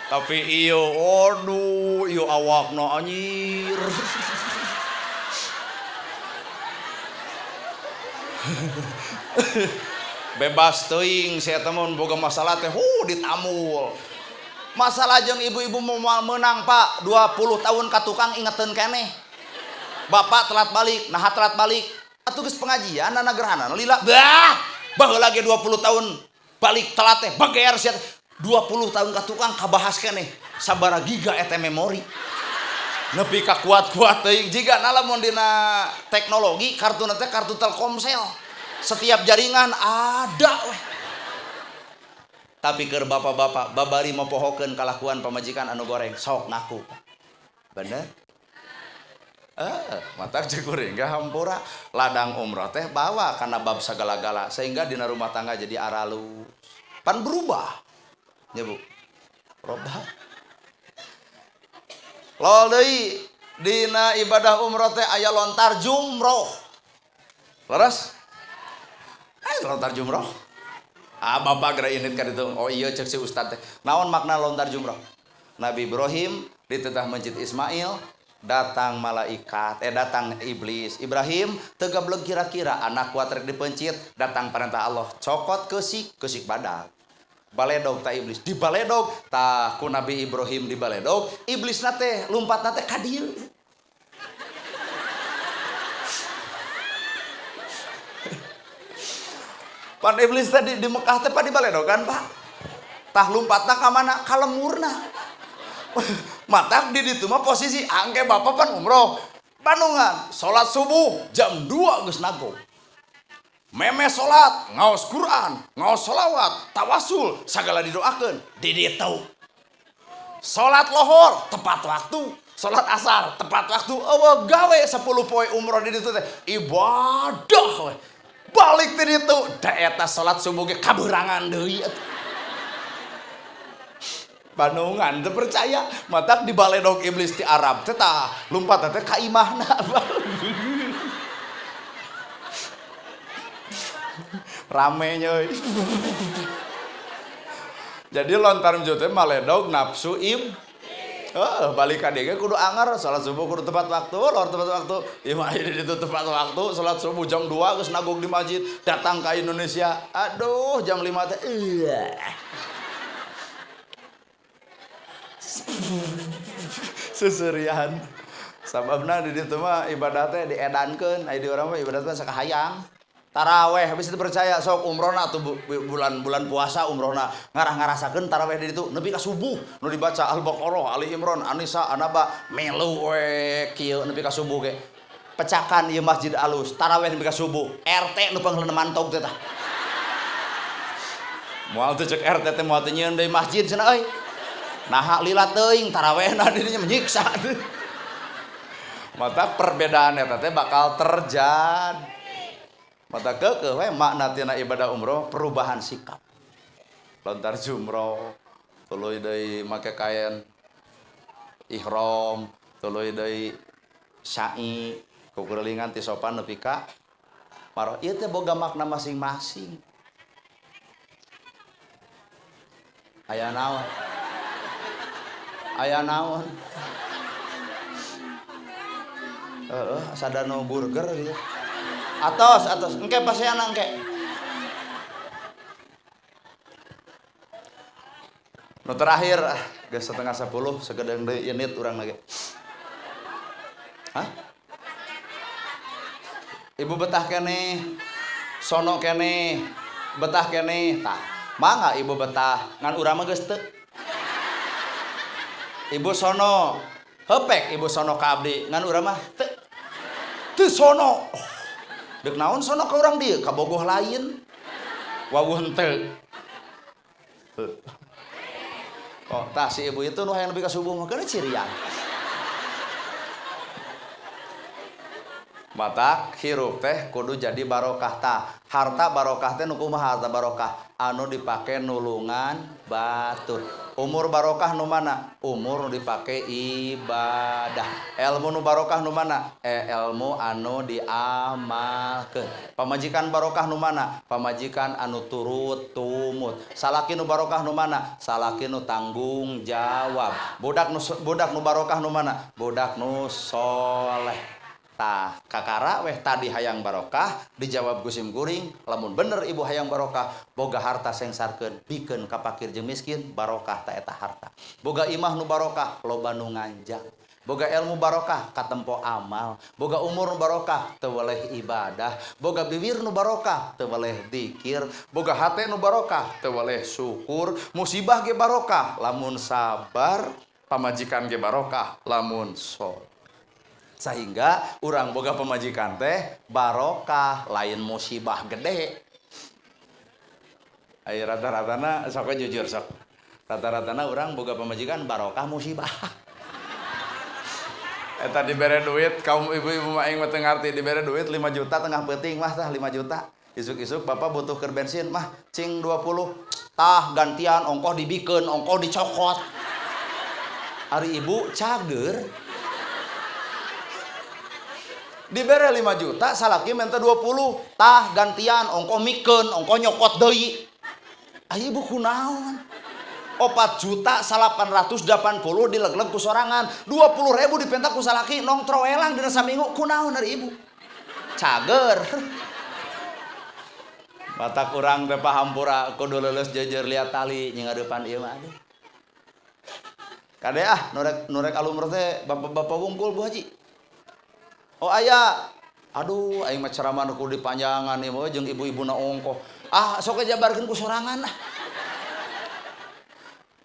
tapi ieu aduh ieu awakna anjir bebas teuing saya temun boga masalah teh ditamul masalah jeung ibu-ibu mau menang Pak 20 tahun ka tukang ingeteun keneh bapak telat balik nah telat balik atuh geus pengajian na gerhana lila baheula lagi 20 tahun balik telat teh bageer sia 20 tahun ka tukang kabahas keneh sabaraha giga eta memori nepi ka kuat-kuat teuing jiga lamun dina teknologi kartuna teh kartu Telkomsel setiap jaringan ada weh Tapi keur bapak-bapak babari mempohokeun kalakuan pamajikan anu goreng sok ngaku. Bener? Matak cek kuring gak hampura ladang umroh teh bawa karena bab segala-gala sehingga dina rumah tangga jadi aralus. Pan berubah. Ya Bu. Berubah. Lol deui dina ibadah umroh teh aya lontar jumroh. Leres? Lontar jumroh. Bapak geura init ka ditu. Oh iya cek si ustad teh. Naon makna lontar jumroh? Nabi Ibrahim di tengah Masjid Ismail datang malaikat, datang iblis. Ibrahim tegableg kira-kira anak kuatrek dipencit, datang perintah Allah, cokot kesik badak. Baledog ta iblis, di baledog tah ku Nabi Ibrahim di baledog, iblis nate lumpat nate ka dieu. Pan iblis tadi di Mekah teh di baledog kan, Pak. Tah lumpatna ka mana? Ka lemurna. Matak di ditu mah posisi angke bapak pan umroh Bandungan salat subuh jam 2 geus nagong meme salat ngaos Quran ngaos selawat tawasul sagala didoakeun di ditu salat lohor tepat waktu salat asar tepat waktu eueuh gawe 10 poe umroh di ditu teh ibadah we balik ti ditu da eta salat subuh ge kaberangan deui Bandungan teu percaya matak di baledog iblis di Arab teh tah lumpat teh ka imahna. Rame nya euy. Jadi lontar teh maledog nafsu balik ka dieu kudu anger salat subuh kudu tepat waktu lor tepat waktu imah di ditu tepat waktu salat subuh jam 2 geus nagong di masjid datang ka Indonesia aduh jam 5 teh seserian sababna di ditu mah ibadah teh diedankeun aya di urang mah ibadah teh sakahayang taraweh habis itu percaya sok umrohna tuh bulan puasa umrohna ngarasakeun taraweh di ditu nepi ka subuh nu dibaca Al-Baqarah Ali Imran An-Nisa An-Naba melu we kieu nepi ka subuh ge pecakan ieu masjid alus taraweh nepi ka subuh RT nu pangleuna mantog teh tah moal teh cek RT teh moal teh nyieun deui masjid cenah euy nah lila teuing tarawehna dirinya menyiksa mata perbedaan eta teh bakal terjadi mata keukeuh we makna tina ibadah umroh perubahan sikap lontar jumroh tuluy deui make kain ihram tuluy deui sa'i kukurelingan ti sopan nepi ka maroh ieu teh boga makna masing-masing aya naon aya naon sadano burger gitu atos engke paseana engke nu terakhir geus 9:30 segedeng deui unit urang lagi ibu betah keneh sono keneh betah keneh tah mangga ibu betah ngan urang mah geus teu ibu sono hepek ibu sono ka abdi ngan urang mah teu sono deuk naon sono ka urang dieu ka bogoh lain wawuh henteu oh tah si ibu itu nu hayang nepi ka subuh mah keuna cirian matak hirup teh kudu jadi barokah tah harta barokah teh nu kumaha harta barokah anu dipake nulungan batur umur barokah nu mana umur nu dipake ibadah ilmu nu barokah nu mana ilmu anu diamalkeun pamajikan barokah nu mana pamajikan anu turut tumut salaki nu barokah nu mana salaki nu tanggung jawab budak nu barokah nu mana budak nu soleh tah kakara weh tadi hayang barokah dijawab gusim kuring lamun bener ibu hayang barokah boga harta sengsarkeun pikeun ka fakir jeung miskin barokah ta eta harta boga imah nu barokah loba nu nganjak boga ilmu barokah katempo amal boga umur nu barokah teu weleh ibadah boga bibir nu barokah teu weleh dzikir boga hate nu barokah teu weleh syukur musibah ge barokah lamun sabar pamajikan ge barokah lamun salat sehingga urang boga pemajikan teh barokah lain musibah gede Ai rata-ratana sok jujur sok. Rata-ratana urang boga pamajikan barokah musibah. Eta dibere duit kaum ibu-ibu mah aing mah teu ngarti dibere duit 5 juta tengah peuting mah tah 5 juta. Isuk-isuk bapak butuh keur bensin mah cing 20. Tah gantian ongkoh dibikeun, ongkoh dicokot. Ari ibu cager. Dibere 5 juta salaki minta 20. Tah gantian ongkoh mikeun, ongkoh nyokot deui. Ai ibu kunaon? 4.880.000 dilegleg ku sorangan, 20.000 dipentak ku salaki nong troelang dina saminggu kunaon dari ibu cager. Mata kurang teh paham pura kudu leuleus jejer liat tali nyingadepan ieu mah aduh kade nurek alumur teh bapak-bapak wungkul Bu Haji oh aya aduh aing mah ceramah nu kudu dipanjangan ieu mah jeung ibu-ibuna ongkoh sok jabarkeun ku sorangan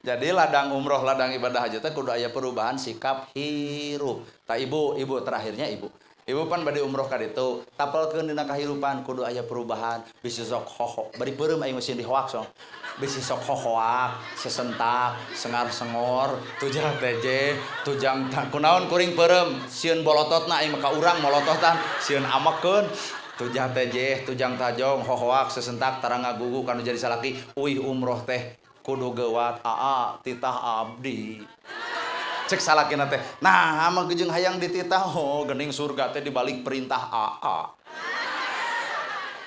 Jadi ladang umroh, ladang ibadah haji teh kudu aya perubahan sikap hirup. Tah ibu terakhirnya ibu. Ibu pan bade umroh ka ditu, tapelkeun dina kahirupan kudu aya perubahan. Bisi sok hoho, bari peureum aing mesin dihoak song. Bisi sok hohoak, sesentak, sengar-sengor, tujang teje, tujang kunaon kuring peureum, sieun bolototna aing mah ka urang molototan, sieun amekeun. Tujang teje, tujang tajong, hohoak, sesentak, tarang ngagugu kanu jadi salaki, uih umroh teh kudu gewat titah abdi cek salakina teh nah amang gejeung hayang dititah geuning surga teh dibalik perintah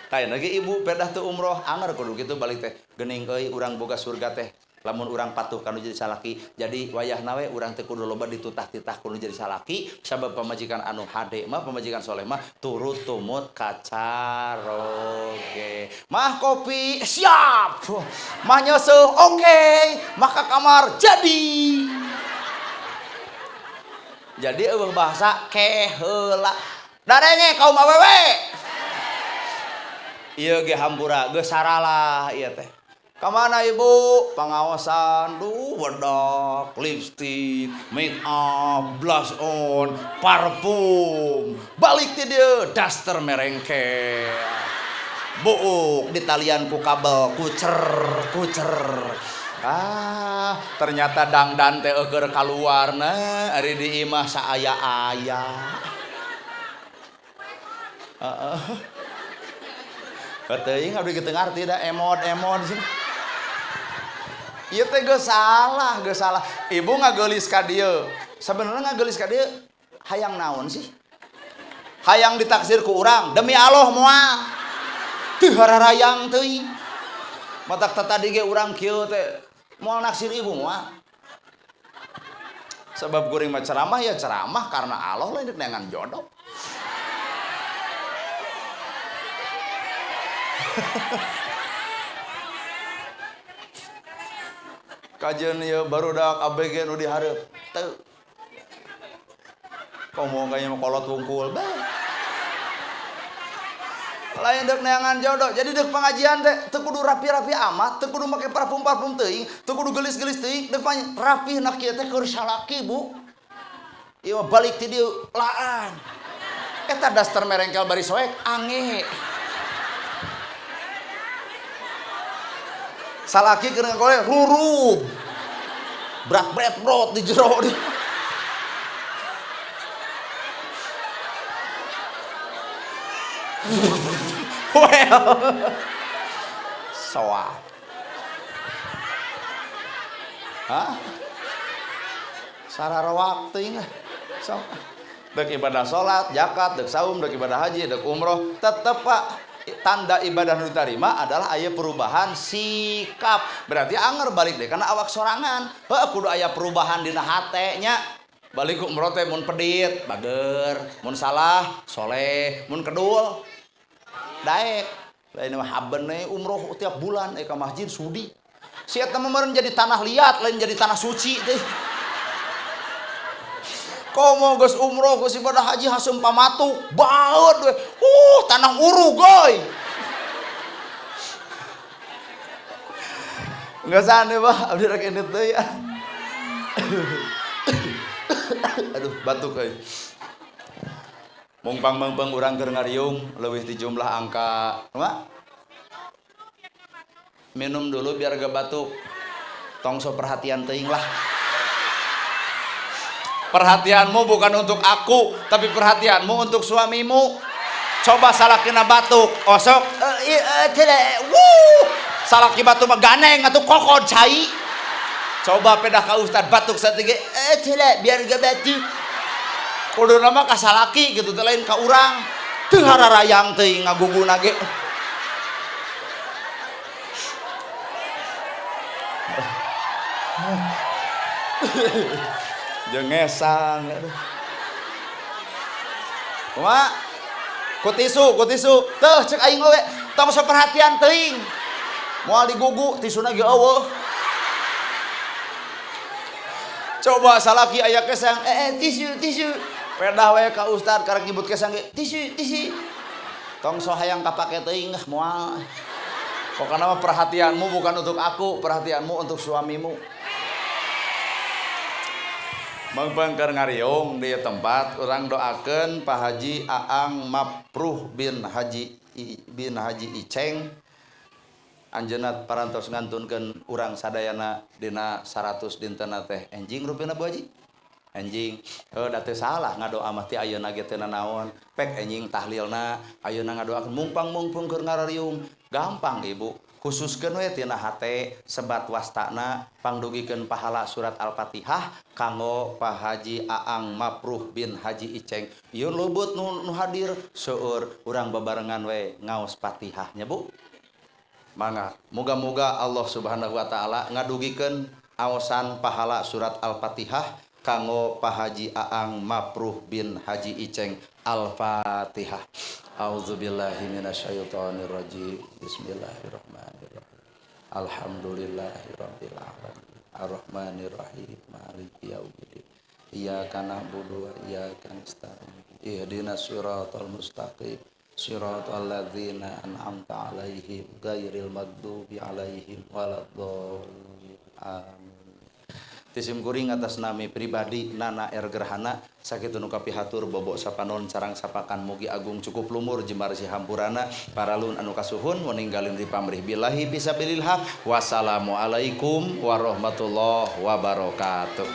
kain lagi ibu pedah teu umroh anger kudu kitu balik teh geuning euy urang boga surga teh lamun urang patuh kanu jadi salaki jadi wayahna we urang teh kudu loba ditutah-titah kudu jadi salaki sabab pamajikan anu hade mah pamajikan soleh mah turut tumut kacaroge mah kopi siap mah nyeuseung oke mah ka kamar jadi eueuh bahasa keheula darenge kaum awewe ieu ge hampura geus saralah ieu teh kamana ibu pengawasan wedak lipstick make up blush on parfum balik ti dieu daster merengke buuk di talian ku kabel kucer ternyata dangdan teh eueur kaluarna ari di imah saaya-aya teuing abdi kitu ngarti da emod sih ieu teh geus salah ibu ngageulis ka dieu sabenerna ngageulis ka dieu hayang naon sih hayang ditaksir ku urang demi Allah moal teu hararayang teuing matak tadi ge urang kieu teh moal naksir ibu moal sebab kuring mah ceramah ya ceramah karena Allah lain dengan jodoh kajian ya barudak ABG nu dihareup teu komo kayaknya kolot wungkul lain dek neangan jodoh jadi dek pengajian teh teu kudu rapi-rapi amat teu kudu make parfum teuing teu kudu gelis-gelis teuing dek rapi nak kieu teh keur salaki Bu ieu balik ti dieu laan eta daster merengkel bari soek ange salaki keur ngagole rurub brat di jero di well soal sararowak teuing sok dek ibadah salat zakat dek saum dek ibadah haji dek umroh tetep Pak tanda ibadah nu diterima adalah aya perubahan sikap berarti anger balik deh karena awak sorangan kudu aya perubahan dina hate nya balik umroh teh mun pedit bager mun salah soleh mun kedul daek lain mah habene umroh tiap bulan ka masjid sudi si eta mah meureun jadi tanah liat lain jadi tanah suci teh komo geus umroh geus ibadah haji haseup pamatuk baeud we tanah urug goy ngeusan we Bah abdi rek endit deui aduh batuk euy mung pang urang keur ngariung leuwih ti jumlah angka mah minum dulu biar gak batuk. Tong so perhatian teuing lah. Perhatianmu bukan untuk aku, tapi perhatianmu untuk suamimu. Coba salakina batuk, osok. Salaki batuk mah ganeng atau kokod cai. Coba pedah ka ustad batuk satige. Biar gak batuk. Kudu nama ka salaki gitu, lain ka urang. Teu hararayang teuing ngaguguna ge. Jengesang. Kumaha? Ku tisu. Teuh ceuk aing we. Tong saperhatian teuing. Moal digugu tisuna ge eueuh. Coba salaki aya kesang, tisu. Pedah we ka ustad karek nyebut kesang ge, tisu. Tong so hayang kapake teuing moal. Pokoknya mah perhatianmu bukan untuk aku, perhatianmu untuk suamimu. Mangpangker ngariung di tempat orang doakeun Pak Haji Aang Mapruh bin Haji Iceng anjeunna parantos ngantunkeun urang sadayana dina 100 dintenna teh enjing rupina Bu Haji enjing da teu salah ngadoa mah ti ayeuna ge teu naon pek enjing tahlilna ayeuna ngadoakeun mungpang keur ngarariung gampang Ibu khususkeun we tina hate sebat wastana pangdugikeun pahala surat Al-Fatihah kanggo Pak Haji Aang Mapruh bin Haji Iceng. Ieu leubeut nu hadir seueur urang babarengan we ngaos Fatihahnya Bu. Mangga muga-muga Allah Subhanahu wa taala ngadugikeun aosan pahala surat Al-Fatihah kanggo Pak Haji Aang Mapruh bin Haji Iceng. Al-Fatihah. A'udzubillahi minasyaitonirrajim. Bismillahirrahmanirrahim. Alhamdulillahirabbil alamin. Arrahmanirrahim. Maliki yaumiddin. Iyyaka na'budu wa iyyaka nasta'in. Ihdinas siratal mustaqim. Siratal ladzina an'amta 'alaihim ghairil maghdubi 'alaihim waladdallin. Amin. Tisim kuring atas nami pribadi Nana R. Gerhana sakitu nu kapihatur bobok sapanon sareng sapakan mugi agung cukup lumur jembar si hampurana paralun anu kasuhun meninggalin di pamrih billahi fisabilil haq. Wassalamualaikum warahmatullahi wabarakatuh.